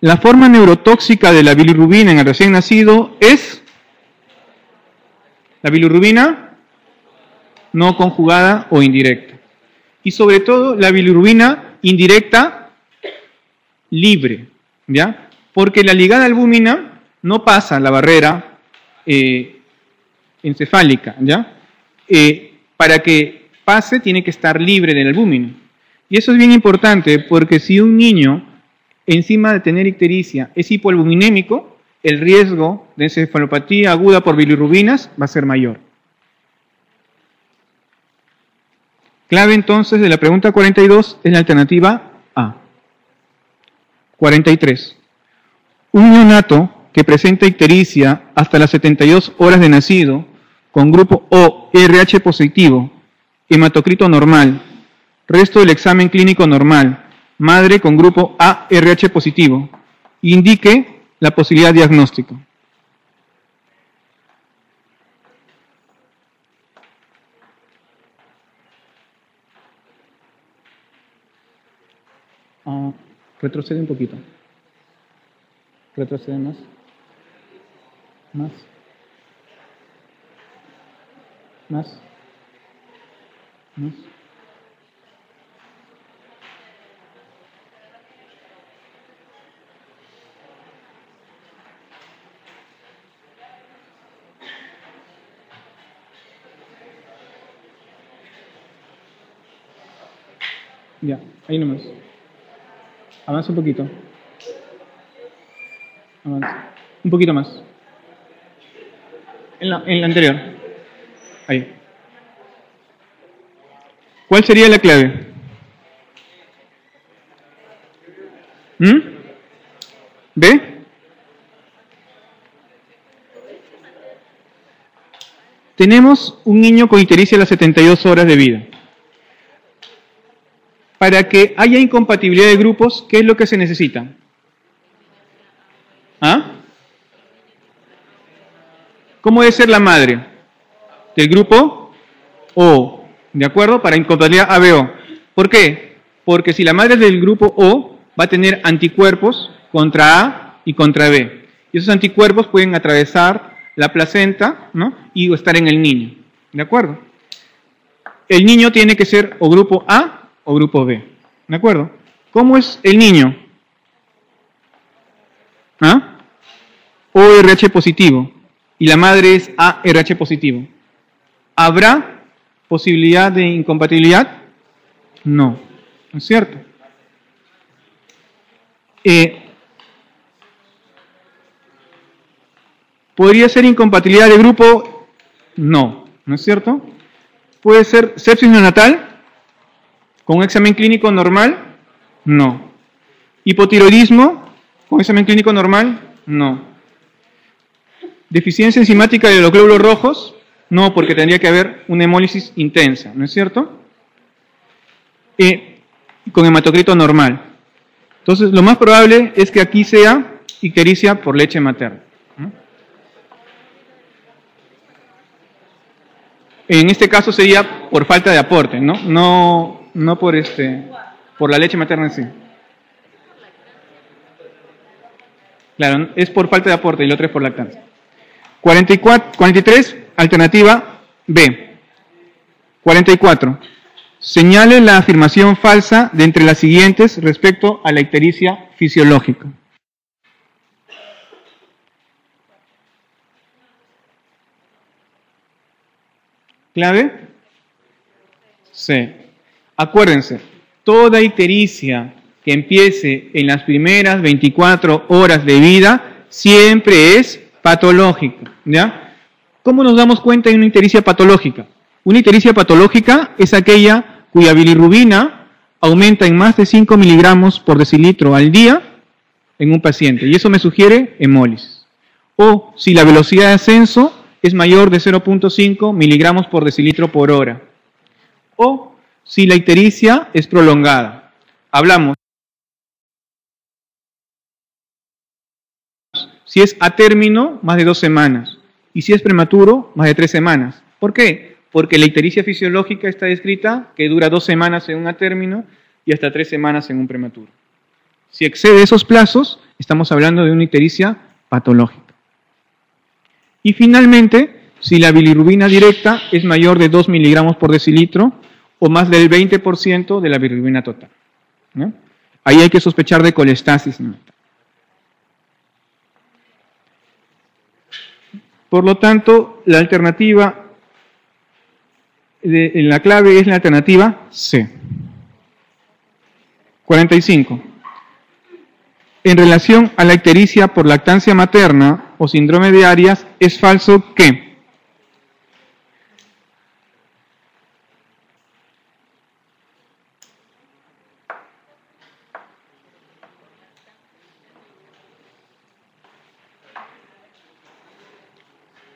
La forma neurotóxica de la bilirrubina en el recién nacido es la bilirrubina no conjugada o indirecta. Y sobre todo la bilirrubina indirecta libre, ¿ya? Porque la ligada albúmina no pasa la barrera encefálica, ¿ya? Para que pase tiene que estar libre del albúmina. Y eso es bien importante porque si un niño, encima de tener ictericia, es hipoalbuminémico, el riesgo de encefalopatía aguda por bilirrubinas va a ser mayor. Clave entonces de la pregunta 42 es la alternativa A. 43. Un neonato que presenta ictericia hasta las 72 horas de nacido con grupo O RH positivo, hematocrito normal, resto del examen clínico normal, madre con grupo A RH positivo, indique la posibilidad diagnóstica. Retrocede un poquito. Retrocede más. Más. Más. Más. Ya, ahí nomás. Avanza un poquito. Avanza. Un poquito más. En la anterior. Ahí. ¿Cuál sería la clave? ¿B? Tenemos un niño con ictericia a las 72 horas de vida. para que haya incompatibilidad de grupos, ¿qué es lo que se necesita? ¿Ah? ¿Cómo debe ser la madre? Del grupo O, ¿de acuerdo? Para incompatibilidad ABO. ¿Por qué? Porque si la madre es del grupo O, va a tener anticuerpos contra A y contra B. Y esos anticuerpos pueden atravesar la placenta, ¿no? Y estar en el niño, ¿de acuerdo? El niño tiene que ser o grupo A o grupo B, ¿de acuerdo? ¿Cómo es el niño? ¿Ah? ORH positivo y la madre es ARH positivo. ¿Habrá posibilidad de incompatibilidad? No, ¿no es cierto? ¿Podría ser incompatibilidad de grupo? No, ¿no es cierto? ¿Puede ser sepsis neonatal con un examen clínico normal? No. ¿Hipotiroidismo con examen clínico normal? No. ¿Deficiencia enzimática de los glóbulos rojos? No, porque tendría que haber una hemólisis intensa, ¿no es cierto? Con hematocrito normal. Entonces, lo más probable es que aquí sea ictericia por leche materna, ¿no? En este caso sería por falta de aporte, ¿no? No por la leche materna en sí. Claro, es por falta de aporte y el otro es por lactancia. 43, alternativa B. 44. Señale la afirmación falsa de entre las siguientes respecto a la ictericia fisiológica. ¿Clave? C. Acuérdense, toda ictericia que empiece en las primeras 24 horas de vida siempre es patológica, ¿ya? ¿Cómo nos damos cuenta de una ictericia patológica? Una ictericia patológica es aquella cuya bilirrubina aumenta en más de 5 miligramos por decilitro al día en un paciente, y eso me sugiere hemólisis. O si la velocidad de ascenso es mayor de 0.5 miligramos por decilitro por hora. O si la ictericia es prolongada. Hablamos. Si es a término, más de 2 semanas. Y si es prematuro, más de 3 semanas. ¿Por qué? Porque la ictericia fisiológica está descrita que dura 2 semanas en un a término y hasta 3 semanas en un prematuro. Si excede esos plazos, estamos hablando de una ictericia patológica. Y finalmente, si la bilirrubina directa es mayor de 2 miligramos por decilitro o más del 20% de la bilirrubina total, ¿no? Ahí hay que sospechar de colestasis neonatal. Por lo tanto, la alternativa, la clave es la alternativa C. 45. En relación a la ictericia por lactancia materna o síndrome de Arias, es falso que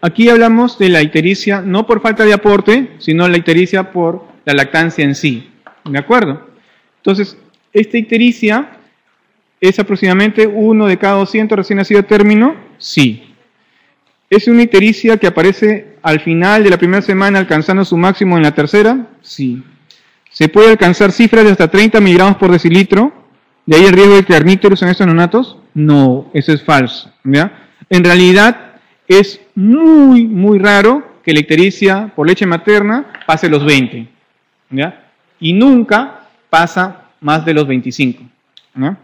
aquí hablamos de la ictericia no por falta de aporte, sino la ictericia por la lactancia en sí, ¿de acuerdo? Entonces, esta ictericia ¿es aproximadamente 1 de cada 200 recién nacido a término? Sí. ¿Es una ictericia que aparece al final de la primera semana alcanzando su máximo en la tercera? Sí. ¿Se puede alcanzar cifras de hasta 30 miligramos por decilitro? ¿De ahí el riesgo de clernícterus en estos neonatos? No, eso es falso, ¿ya? En realidad es muy, muy raro que la ictericia por leche materna pase los 20, ¿ya? Y nunca pasa más de los 25, ¿no?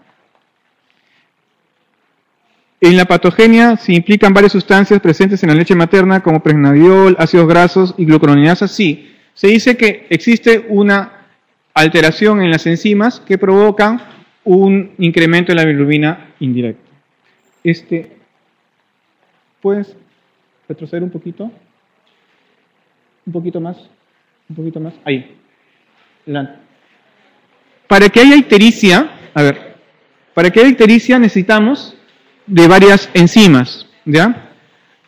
En la patogenia se implican varias sustancias presentes en la leche materna como pregnabiol, ácidos grasos y glucuronidasa. Sí, se dice que existe una alteración en las enzimas que provocan un incremento en la bilirrubina indirecta. ¿Puedes retroceder un poquito? Un poquito más. Ahí. Para que haya ictericia, necesitamos de varias enzimas, ¿ya?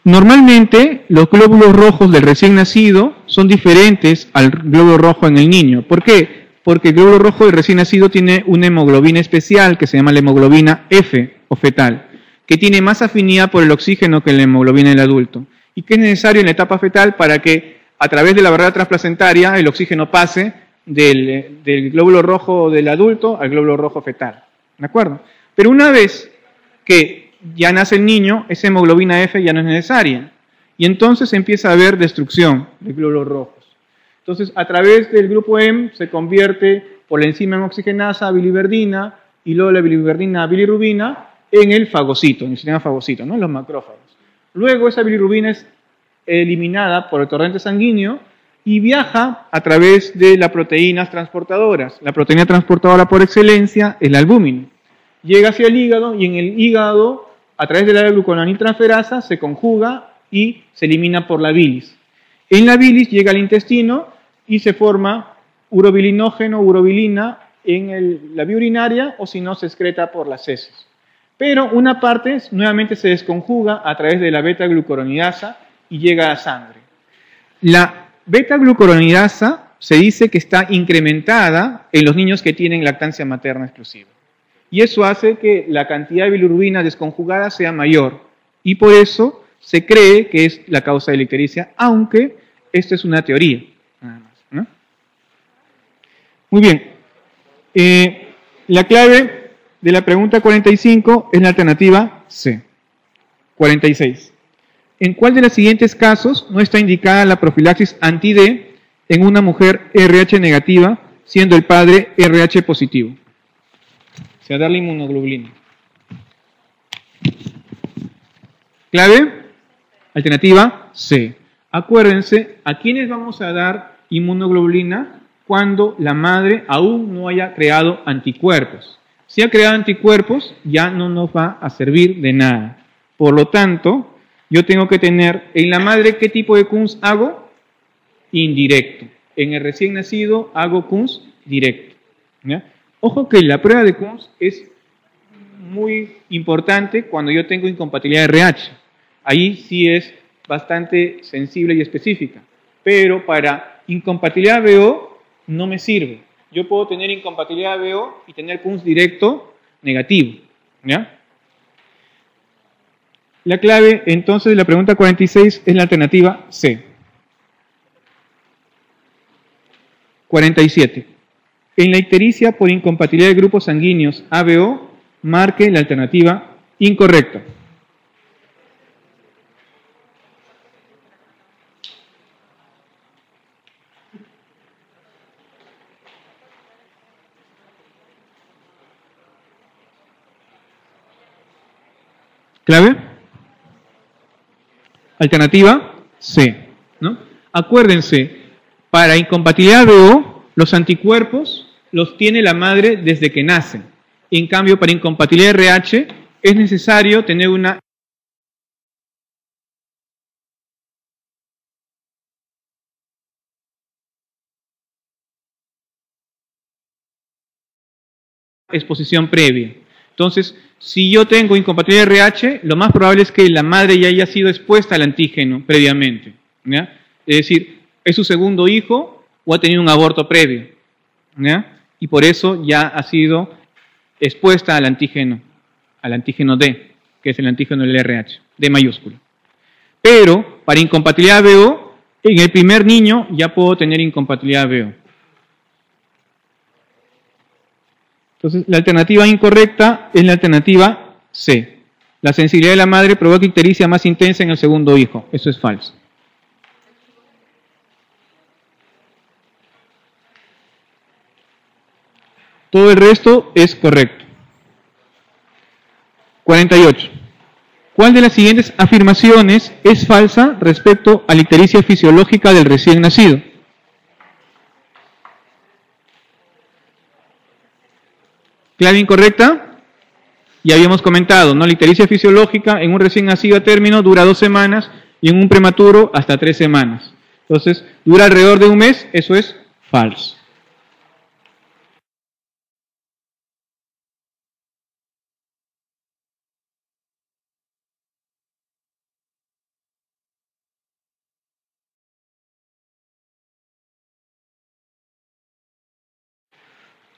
Normalmente los glóbulos rojos del recién nacido son diferentes al glóbulo rojo en el niño. ¿Por qué? porque el glóbulo rojo del recién nacido tiene una hemoglobina especial que se llama la hemoglobina F o fetal, que tiene más afinidad por el oxígeno que la hemoglobina del adulto y que es necesario en la etapa fetal para que a través de la barrera transplacentaria el oxígeno pase del glóbulo rojo del adulto al glóbulo rojo fetal. ¿De acuerdo? Pero una vez que ya nace el niño, esa hemoglobina F ya no es necesaria y entonces empieza a haber destrucción de glóbulos rojos. Entonces, a través del grupo M se convierte por la enzima en oxigenasa a biliverdina y luego la biliverdina a bilirrubina en el fagocito, en el sistema fagocito, ¿no? En los macrófagos. Luego esa bilirrubina es eliminada por el torrente sanguíneo y viaja a través de las proteínas transportadoras. La proteína transportadora por excelencia es la albúmina. Llega hacia el hígado y en el hígado, a través de la glucoroniltransferasa, se conjuga y se elimina por la bilis. En la bilis llega al intestino y se forma urobilinógeno, urobilina en la vía urinaria o si no se excreta por las heces. Pero una parte nuevamente se desconjuga a través de la beta-glucuronidasa y llega a la sangre. La beta-glucuronidasa se dice que está incrementada en los niños que tienen lactancia materna exclusiva. Y eso hace que la cantidad de bilirrubina desconjugada sea mayor. Y por eso se cree que es la causa de la ictericia, aunque esta es una teoría, nada más, ¿no? Muy bien. La clave de la pregunta 45 es la alternativa C. 46. ¿En cuál de los siguientes casos no está indicada la profilaxis anti-D en una mujer RH negativa, siendo el padre RH positivo? O sea, darle inmunoglobulina. Clave, alternativa C. Acuérdense, ¿a quiénes vamos a dar inmunoglobulina? Cuando la madre aún no haya creado anticuerpos. Si ha creado anticuerpos, ya no nos va a servir de nada. Por lo tanto, yo tengo que tener en la madre, ¿qué tipo de KUNS hago? Indirecto. En el recién nacido hago KUNS directo. ¿Ya? Ojo que la prueba de KUNS es muy importante cuando yo tengo incompatibilidad de RH. Ahí sí es bastante sensible y específica. Pero para incompatibilidad BO no me sirve. Yo puedo tener incompatibilidad BO y tener KUNS directo negativo. ¿Ya? La clave entonces de la pregunta 46 es la alternativa C. 47. En la ictericia por incompatibilidad de grupos sanguíneos ABO, marque la alternativa incorrecta. ¿Clave? Alternativa C, ¿no? Acuérdense, para incompatibilidad BO, los anticuerpos los tiene la madre desde que nace. En cambio, para incompatibilidad RH es necesario tener una exposición previa. Entonces, si yo tengo incompatibilidad RH, lo más probable es que la madre ya haya sido expuesta al antígeno previamente. ¿Ya? Es decir, es su segundo hijo o ha tenido un aborto previo. ¿Ya? Y por eso ya ha sido expuesta al antígeno D, que es el antígeno del RH, D mayúsculo. Pero para incompatibilidad BO, en el primer niño ya puedo tener incompatibilidad BO. Entonces, la alternativa incorrecta es la alternativa C. La sensibilidad de la madre provoca ictericia más intensa en el segundo hijo. Eso es falso. Todo el resto es correcto. 48. ¿Cuál de las siguientes afirmaciones es falsa respecto a la ictericia fisiológica del recién nacido? Clave incorrecta, ya habíamos comentado, ¿no? La ictericia fisiológica en un recién nacido a término dura 2 semanas y en un prematuro hasta 3 semanas. Entonces, dura alrededor de un mes, eso es falso.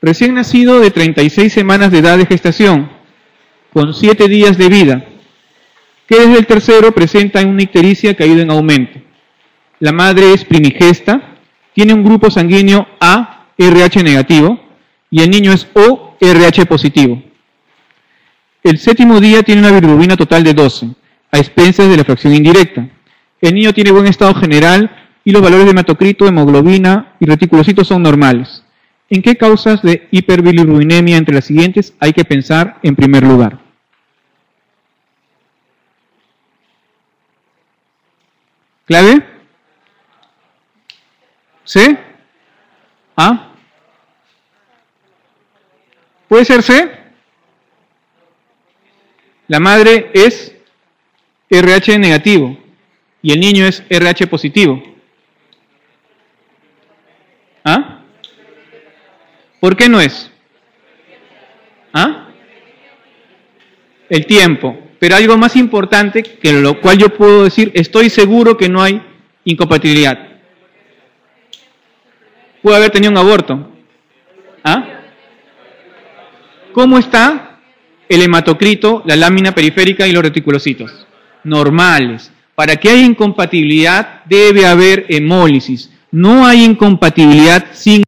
Recién nacido de 36 semanas de edad de gestación, con 7 días de vida, que desde el tercero presenta una ictericia que ha ido en aumento. La madre es primigesta, tiene un grupo sanguíneo A, RH negativo, y el niño es O, RH positivo. El séptimo día tiene una bilirrubina total de 12, a expensas de la fracción indirecta. El niño tiene buen estado general y los valores de hematocrito, hemoglobina y reticulocitos son normales. ¿En qué causas de hiperbilirrubinemia entre las siguientes hay que pensar en primer lugar? ¿Clave? ¿C? ¿A? ¿Puede ser C? La madre es RH negativo y el niño es RH positivo. ¿Ah? ¿Por qué no es? ¿Ah? El tiempo. Pero algo más importante, que lo cual yo puedo decir, estoy seguro que no hay incompatibilidad. Puede haber tenido un aborto. ¿Ah? ¿Cómo está el hematocrito, la lámina periférica y los reticulocitos? Normales. Para que haya incompatibilidad debe haber hemólisis. No hay incompatibilidad sin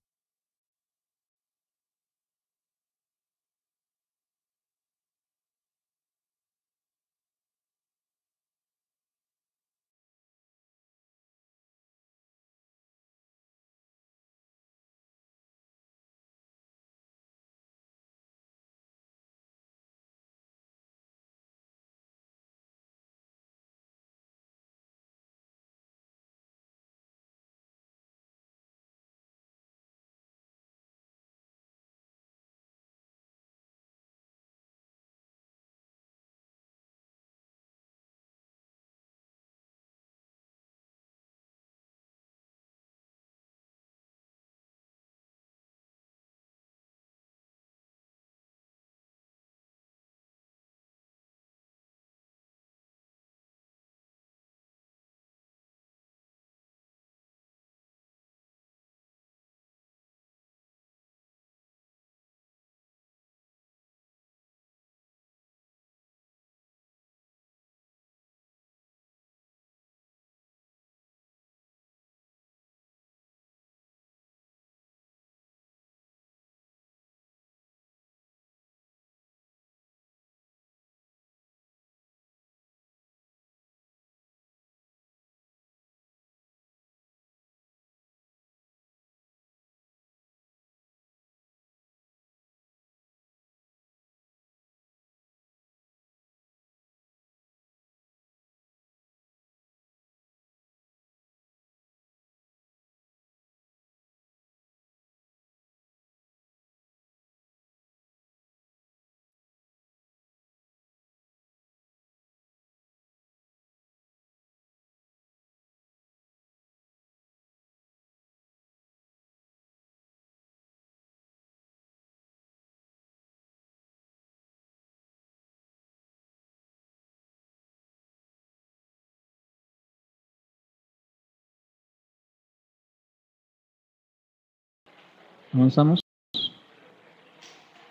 Avanzamos.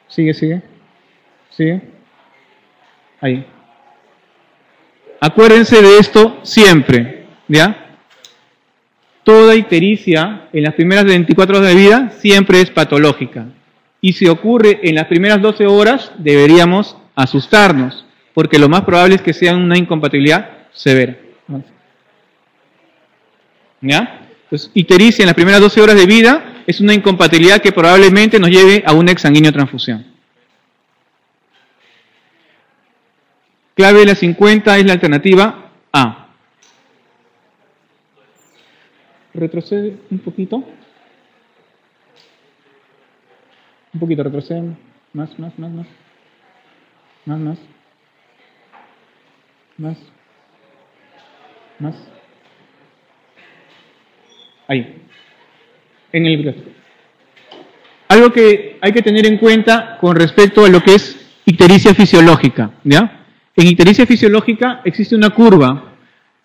Sigue. Ahí. Acuérdense de esto siempre, ¿ya? Toda ictericia en las primeras 24 horas de vida siempre es patológica. Y si ocurre en las primeras 12 horas, deberíamos asustarnos, porque lo más probable es que sea una incompatibilidad severa. ¿Ya? Entonces, ictericia en las primeras 12 horas de vida es una incompatibilidad que probablemente nos lleve a una exsanguíneo transfusión. Clave de la 50 es la alternativa A. Retrocede un poquito. Un poquito, retrocede. Más. Ahí. En el gráfico. Algo que hay que tener en cuenta con respecto a lo que es ictericia fisiológica, ¿ya? En ictericia fisiológica existe una curva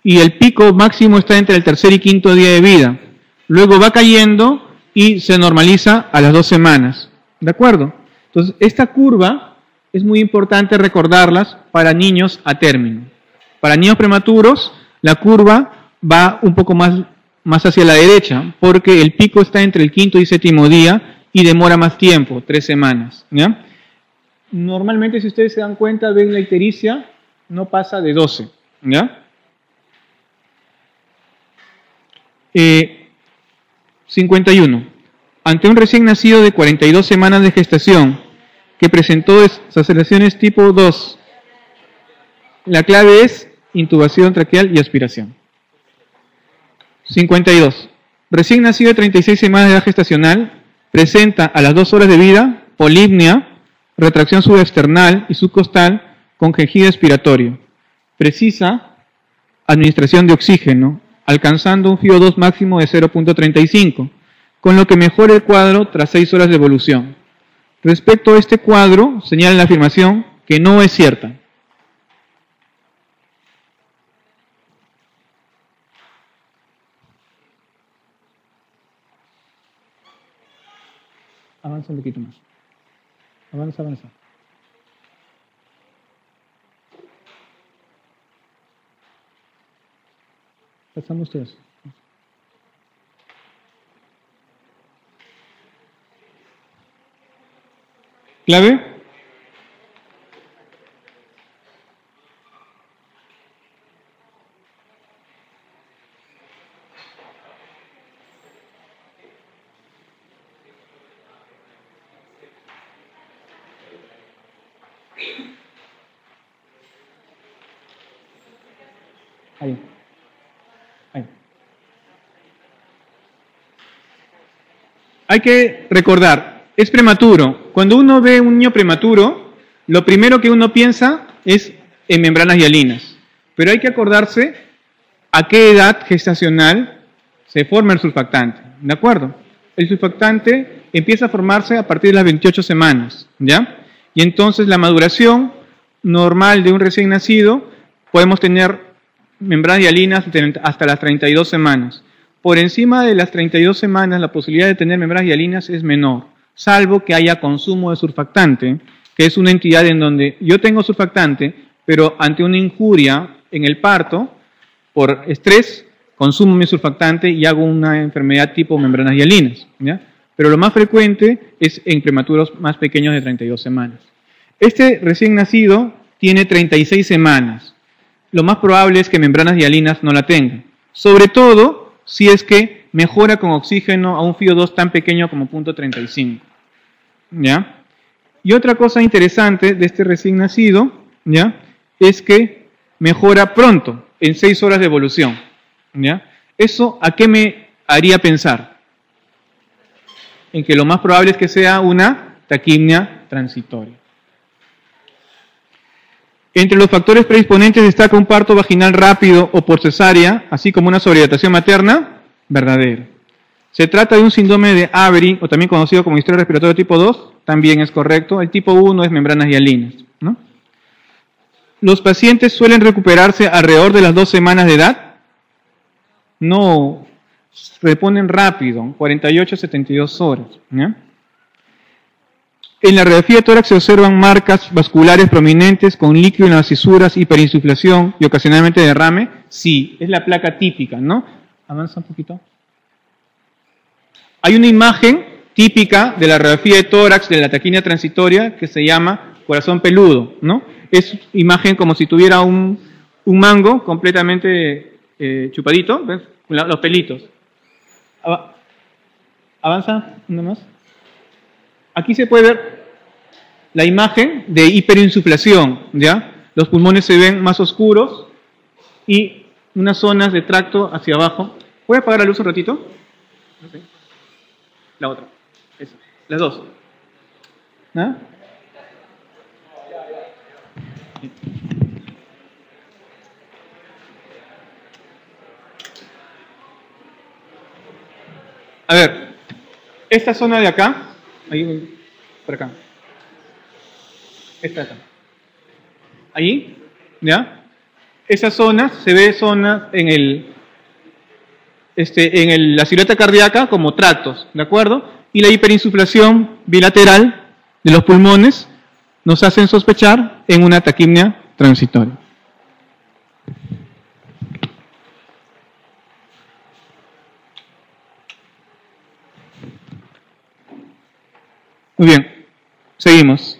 y el pico máximo está entre el tercer y quinto día de vida. Luego va cayendo y se normaliza a las 2 semanas. ¿De acuerdo? Entonces, esta curva es muy importante recordarlas para niños a término. Para niños prematuros, la curva va un poco más hacia la derecha, porque el pico está entre el quinto y séptimo día y demora más tiempo, 3 semanas. ¿Ya? Normalmente, si ustedes se dan cuenta, ven la ictericia, no pasa de 12. ¿Ya? 51. Ante un recién nacido de 42 semanas de gestación que presentó desaceleraciones tipo 2, la clave es intubación traqueal y aspiración. 52. Recién nacido de 36 semanas de edad gestacional, presenta a las 2 horas de vida polipnia, retracción subexternal y subcostal con jengibre expiratorio. Precisa administración de oxígeno, alcanzando un FiO2 máximo de 0.35, con lo que mejora el cuadro tras 6 horas de evolución. Respecto a este cuadro, señala la afirmación que no es cierta. Avanza un poquito más. Avanza. Pasamos ustedes. ¿Clave? Ahí. Hay que recordar, es prematuro. Cuando uno ve un niño prematuro, lo primero que uno piensa es en membranas hialinas. Pero hay que acordarse a qué edad gestacional se forma el surfactante. ¿De acuerdo? El surfactante empieza a formarse a partir de las 28 semanas. ¿Ya? Y entonces la maduración normal de un recién nacido, podemos tener membranas hialinas hasta las 32 semanas. Por encima de las 32 semanas, la posibilidad de tener membranas hialinas es menor, salvo que haya consumo de surfactante, que es una entidad en donde yo tengo surfactante, pero ante una injuria en el parto, por estrés, consumo mi surfactante y hago una enfermedad tipo membranas hialinas. ¿Ya? Pero lo más frecuente es en prematuros más pequeños de 32 semanas. Este recién nacido tiene 36 semanas. Lo más probable es que membranas hialinas no la tengan. Sobre todo si es que mejora con oxígeno a un FiO2 tan pequeño como 0.35. ¿Ya? Y otra cosa interesante de este recién nacido, ¿ya?, es que mejora pronto, en 6 horas de evolución. ¿Ya? ¿Eso a qué me haría pensar? En que lo más probable es que sea una taquipnia transitoria. Entre los factores predisponentes destaca un parto vaginal rápido o por cesárea, así como una sobrehidratación materna verdadera. Se trata de un síndrome de Avery, o también conocido como distrés respiratorio tipo 2, también es correcto. El tipo 1 es membranas hialinas, ¿no? Los pacientes suelen recuperarse alrededor de las 2 semanas de edad. No, se reponen rápido, 48 a 72 horas. ¿Ya? En la radiografía de tórax se observan marcas vasculares prominentes con líquido en las cisuras, hiperinsuflación y ocasionalmente derrame. Sí, es la placa típica, ¿no? Avanza un poquito. Hay una imagen típica de la radiografía de tórax de la taquipnia transitoria que se llama corazón peludo, ¿no? Es imagen como si tuviera un mango completamente chupadito, ¿ves? Los pelitos. Avanza, uno más. Aquí se puede ver la imagen de hiperinsuflación, ¿ya? Los pulmones se ven más oscuros y unas zonas de tracto hacia abajo. ¿Puede apagar la luz un ratito? Okay. La otra. Esa. Las dos. ¿Ah? A ver, esta zona de acá, ahí, por acá, esta acá, ahí, ¿ya? Esa zona, se ve zona en la silueta cardíaca como tractos, ¿de acuerdo? y la hiperinsuflación bilateral de los pulmones nos hacen sospechar en una taquipnea transitoria. Muy bien, seguimos.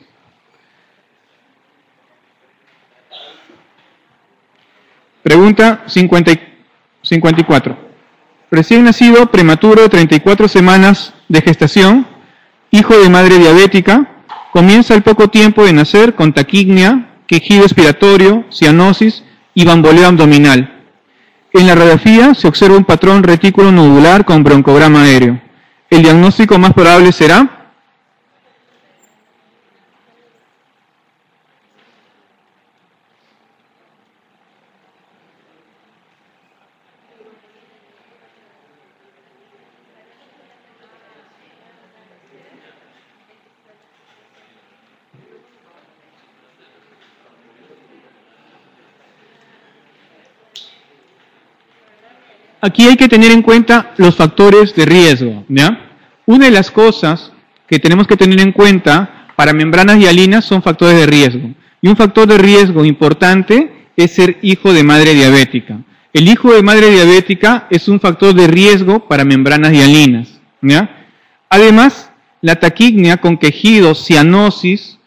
Pregunta 54. Recién nacido, prematuro, de 34 semanas de gestación, hijo de madre diabética, comienza al poco tiempo de nacer con taquipnea, quejido expiratorio, cianosis y bamboleo abdominal. En la radiografía se observa un patrón retículo nodular con broncograma aéreo. El diagnóstico más probable será... Aquí hay que tener en cuenta los factores de riesgo, ¿ya? Una de las cosas que tenemos que tener en cuenta para membranas hialinas son factores de riesgo. Y un factor de riesgo importante es ser hijo de madre diabética. El hijo de madre diabética es un factor de riesgo para membranas hialinas, ¿ya? Además, la taquipnea con quejido, cianosis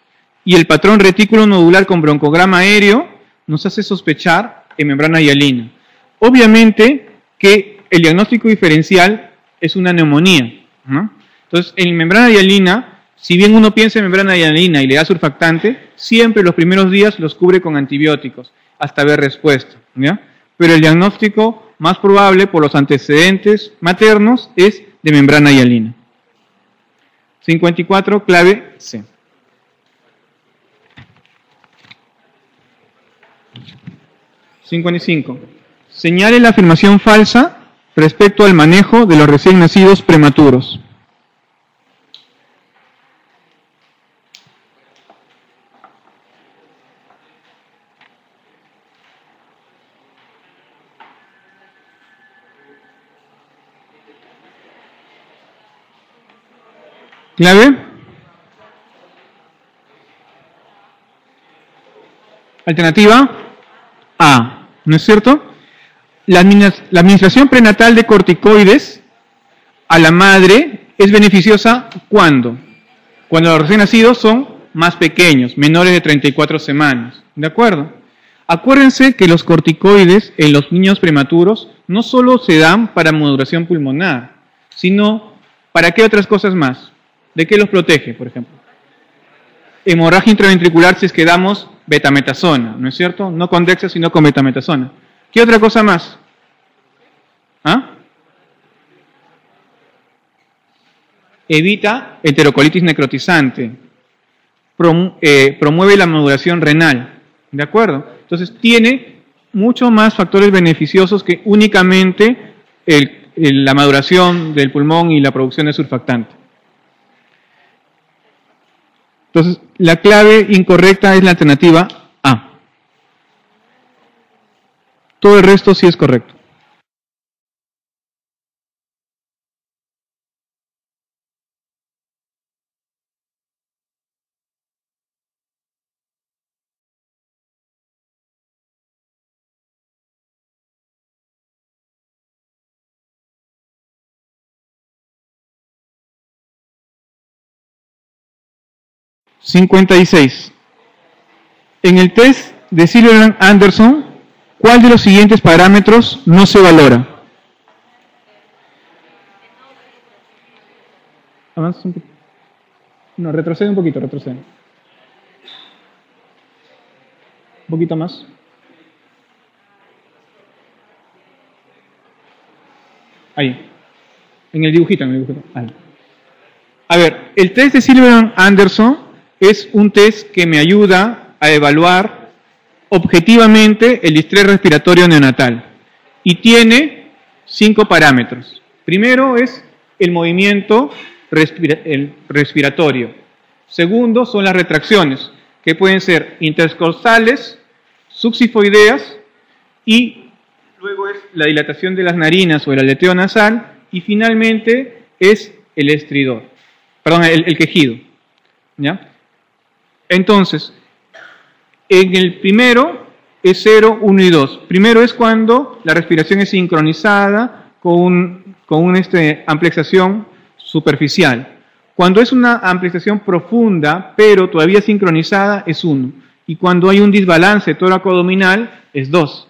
y el patrón retículo nodular con broncograma aéreo nos hace sospechar en membrana hialina. Obviamente que el diagnóstico diferencial es una neumonía, ¿no? Entonces, en membrana hialina, si bien uno piensa en membrana hialina y le da surfactante, siempre los primeros días los cubre con antibióticos hasta ver respuesta, ¿ya? Pero el diagnóstico más probable por los antecedentes maternos es de membrana hialina. 54, clave C. (55) Señale la afirmación falsa respecto al manejo de los recién nacidos prematuros. ¿Clave? Alternativa A, ¿no es cierto? La administración prenatal de corticoides a la madre es beneficiosa ¿cuándo? Cuando los recién nacidos son más pequeños, menores de 34 semanas. ¿De acuerdo? Acuérdense que los corticoides en los niños prematuros no solo se dan para modulación pulmonar, sino ¿para qué otras cosas más? ¿De qué los protege, por ejemplo? Hemorragia intraventricular si es que damos betametasona, ¿no es cierto? No con dexa, sino con betametasona. ¿Qué otra cosa más? ¿Ah? Evita enterocolitis necrotizante. Promueve la modulación renal. ¿De acuerdo? Entonces tiene muchos más factores beneficiosos que únicamente la maduración del pulmón y la producción de surfactante. Entonces, la clave incorrecta es la alternativa A. Todo el resto sí es correcto. (56) En el test de Silverman-Anderson, ¿cuál de los siguientes parámetros no se valora? Avanza un poquito. No, retrocede un poquito, retrocede. Un poquito más. Ahí. En el dibujito, Ahí. A ver, el test de Silverman-Anderson es un test que me ayuda a evaluar objetivamente el distrés respiratorio neonatal y tiene 5 parámetros. Primero es el movimiento respiratorio. Segundo son las retracciones, que pueden ser intercostales, subsifoideas y luego es la dilatación de las narinas o el aleteo nasal y finalmente es el estridor. perdón, el quejido. ¿Ya? Entonces, en el primero es 0, 1 y 2. Primero es cuando la respiración es sincronizada con una ampliación superficial. Cuando es una ampliación profunda, pero todavía sincronizada, es 1. Y cuando hay un desbalance tóraco-abdominal, es 2.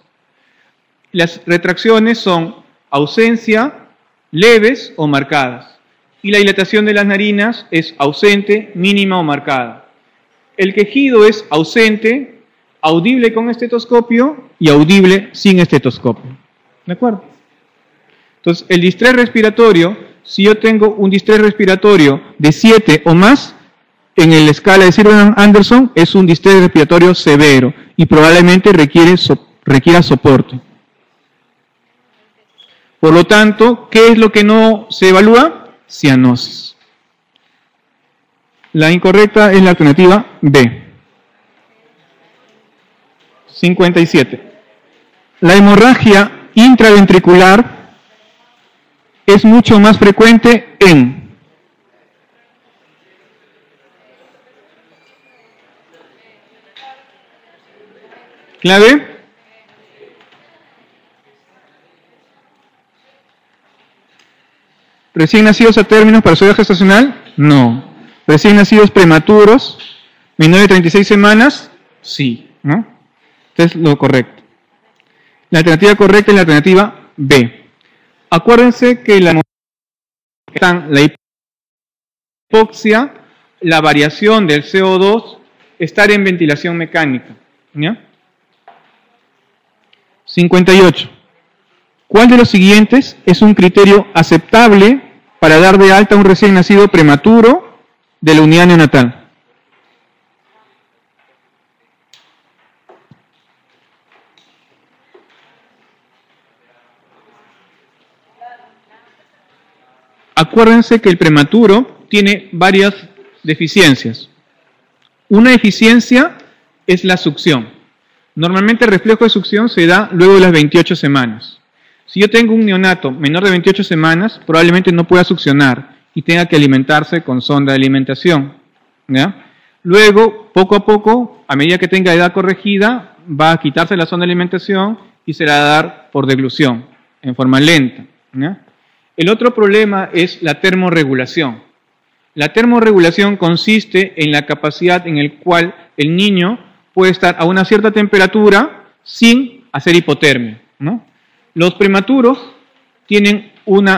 Las retracciones son ausencia, leves o marcadas. Y la dilatación de las narinas es ausente, mínima o marcada. El quejido es ausente, audible con estetoscopio y audible sin estetoscopio. ¿De acuerdo? Entonces, el distrés respiratorio, si yo tengo un distrés respiratorio de 7 o más, en la escala de Sirven-Anderson es un distrés respiratorio severo y probablemente requiera soporte. Por lo tanto, ¿qué es lo que no se evalúa? Cianosis. La incorrecta es la alternativa B. 57. La hemorragia intraventricular es mucho más frecuente en clave recién nacidos a términos para su edad gestacional, no. Recién nacidos prematuros, menores de 36 semanas, sí, ¿no? Entonces, lo correcto. La alternativa correcta es la alternativa B. Acuérdense que la hipoxia, la variación del CO2, estar en ventilación mecánica. ¿Ya? 58. ¿Cuál de los siguientes es un criterio aceptable para dar de alta a un recién nacido prematuro de la unidad neonatal? Acuérdense que el prematuro tiene varias deficiencias. Una deficiencia es la succión. Normalmente el reflejo de succión se da luego de las 28 semanas. Si yo tengo un neonato menor de 28 semanas, probablemente no pueda succionar y tenga que alimentarse con sonda de alimentación. ¿Ya? Luego, poco a poco, a medida que tenga edad corregida, va a quitarse la sonda de alimentación y se la va a dar por deglución, en forma lenta. ¿Ya? El otro problema es la termorregulación. La termorregulación consiste en la capacidad en la cual el niño puede estar a una cierta temperatura sin hacer hipotermia, ¿no? Los prematuros tienen un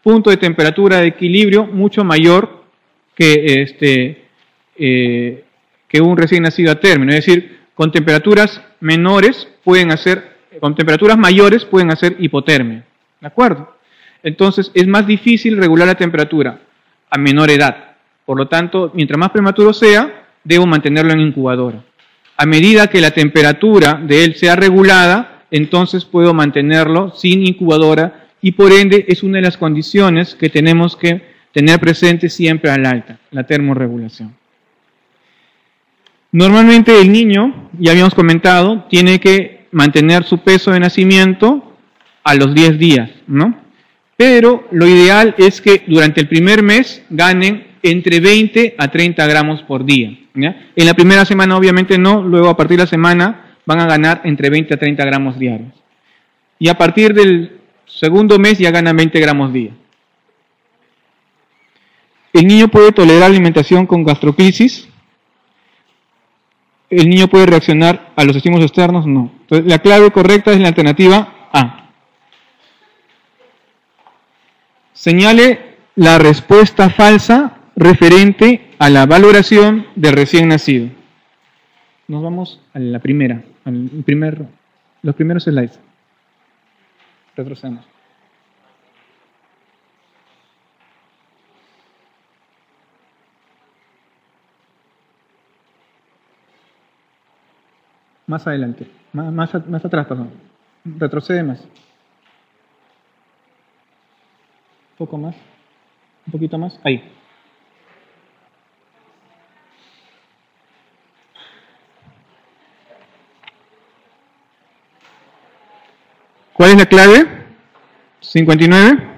punto de temperatura de equilibrio mucho mayor que un recién nacido a término. Es decir, con temperaturas mayores pueden hacer hipotermia. ¿De acuerdo? Entonces, es más difícil regular la temperatura a menor edad. Por lo tanto, mientras más prematuro sea, debo mantenerlo en incubadora. A medida que la temperatura de él sea regulada, entonces puedo mantenerlo sin incubadora y por ende es una de las condiciones que tenemos que tener presente siempre al alta, la termorregulación. Normalmente el niño, ya habíamos comentado, tiene que mantener su peso de nacimiento a los 10 días, ¿no? Pero lo ideal es que durante el primer mes ganen entre 20 a 30 gramos por día. ¿Ya? En la primera semana obviamente no, luego a partir de la semana van a ganar entre 20 a 30 gramos diarios. Y a partir del segundo mes ya ganan 20 gramos día. ¿El niño puede tolerar alimentación con gastrocrisis? ¿El niño puede reaccionar a los estímulos externos? No. Entonces, la clave correcta es la alternativa A. Señale la respuesta falsa referente a la valoración del recién nacido. Nos vamos a la primera, los primeros slides. Retrocedemos. Más adelante, más atrás, perdón. Retrocede más. Un poco más, un poquito más, ahí. ¿Cuál es la clave? 59.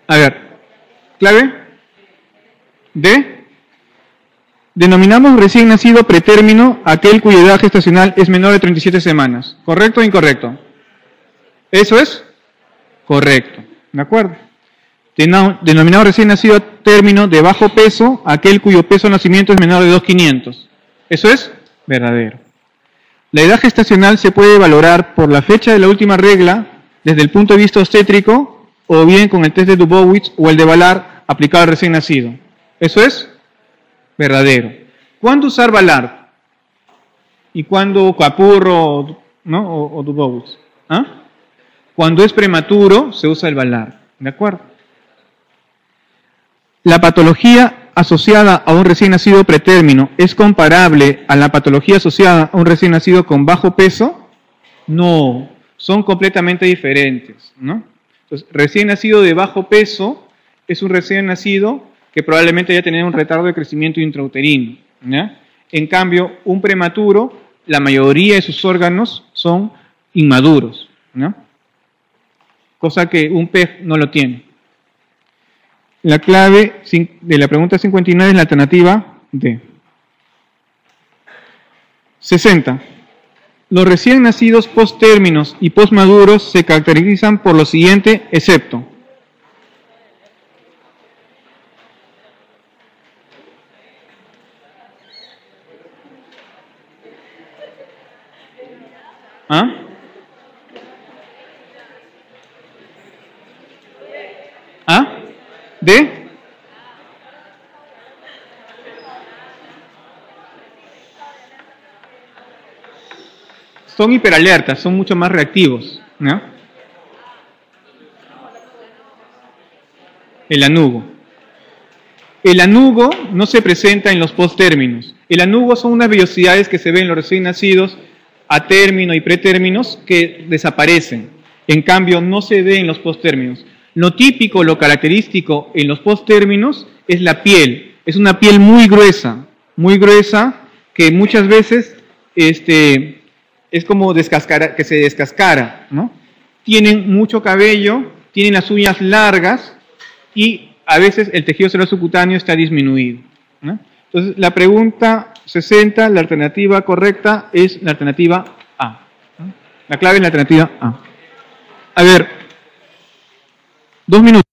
A ver, clave D. Denominamos recién nacido pretérmino aquel cuya edad gestacional es menor de 37 semanas. ¿Correcto o incorrecto? ¿Eso es? Correcto. ¿De acuerdo? Denominado recién nacido término de bajo peso aquel cuyo peso de nacimiento es menor de 2.500. ¿Eso es? Verdadero. La edad gestacional se puede valorar por la fecha de la última regla desde el punto de vista obstétrico o bien con el test de Dubowitz o el de Ballard aplicado al recién nacido. ¿Eso es? Verdadero. ¿Cuándo usar Ballard? ¿Y cuándo Capurro, ¿no? o Dubowitz? ¿Ah? Cuando es prematuro se usa el Ballard. ¿De acuerdo? ¿La patología asociada a un recién nacido pretérmino es comparable a la patología asociada a un recién nacido con bajo peso? No, son completamente diferentes, ¿no? Entonces, recién nacido de bajo peso es un recién nacido que probablemente haya tenido un retardo de crecimiento intrauterino, ¿ya? En cambio, un prematuro, la mayoría de sus órganos son inmaduros, ¿no? Cosa que un pez no lo tiene. La clave de la pregunta 59 es la alternativa D. 60. Los recién nacidos posttérminos y postmaduros se caracterizan por lo siguiente, excepto. ¿Ah? ¿Ah? ¿D? Son hiperalertas, son mucho más reactivos, ¿no? El anugo. El anugo no se presenta en los posttérminos. El anugo son unas vellosidades que se ven en los recién nacidos a término y pretérminos que desaparecen. En cambio, no se ve en los posttérminos. Lo típico, lo característico en los posttérminos es la piel. Es una piel muy gruesa que muchas veces es como que se descascara, ¿no? Tienen mucho cabello, tienen las uñas largas y a veces el tejido celular subcutáneo está disminuido, ¿no? Entonces, la pregunta 60, la alternativa correcta es la alternativa A, ¿no? La clave es la alternativa A. A ver, 2 minutos.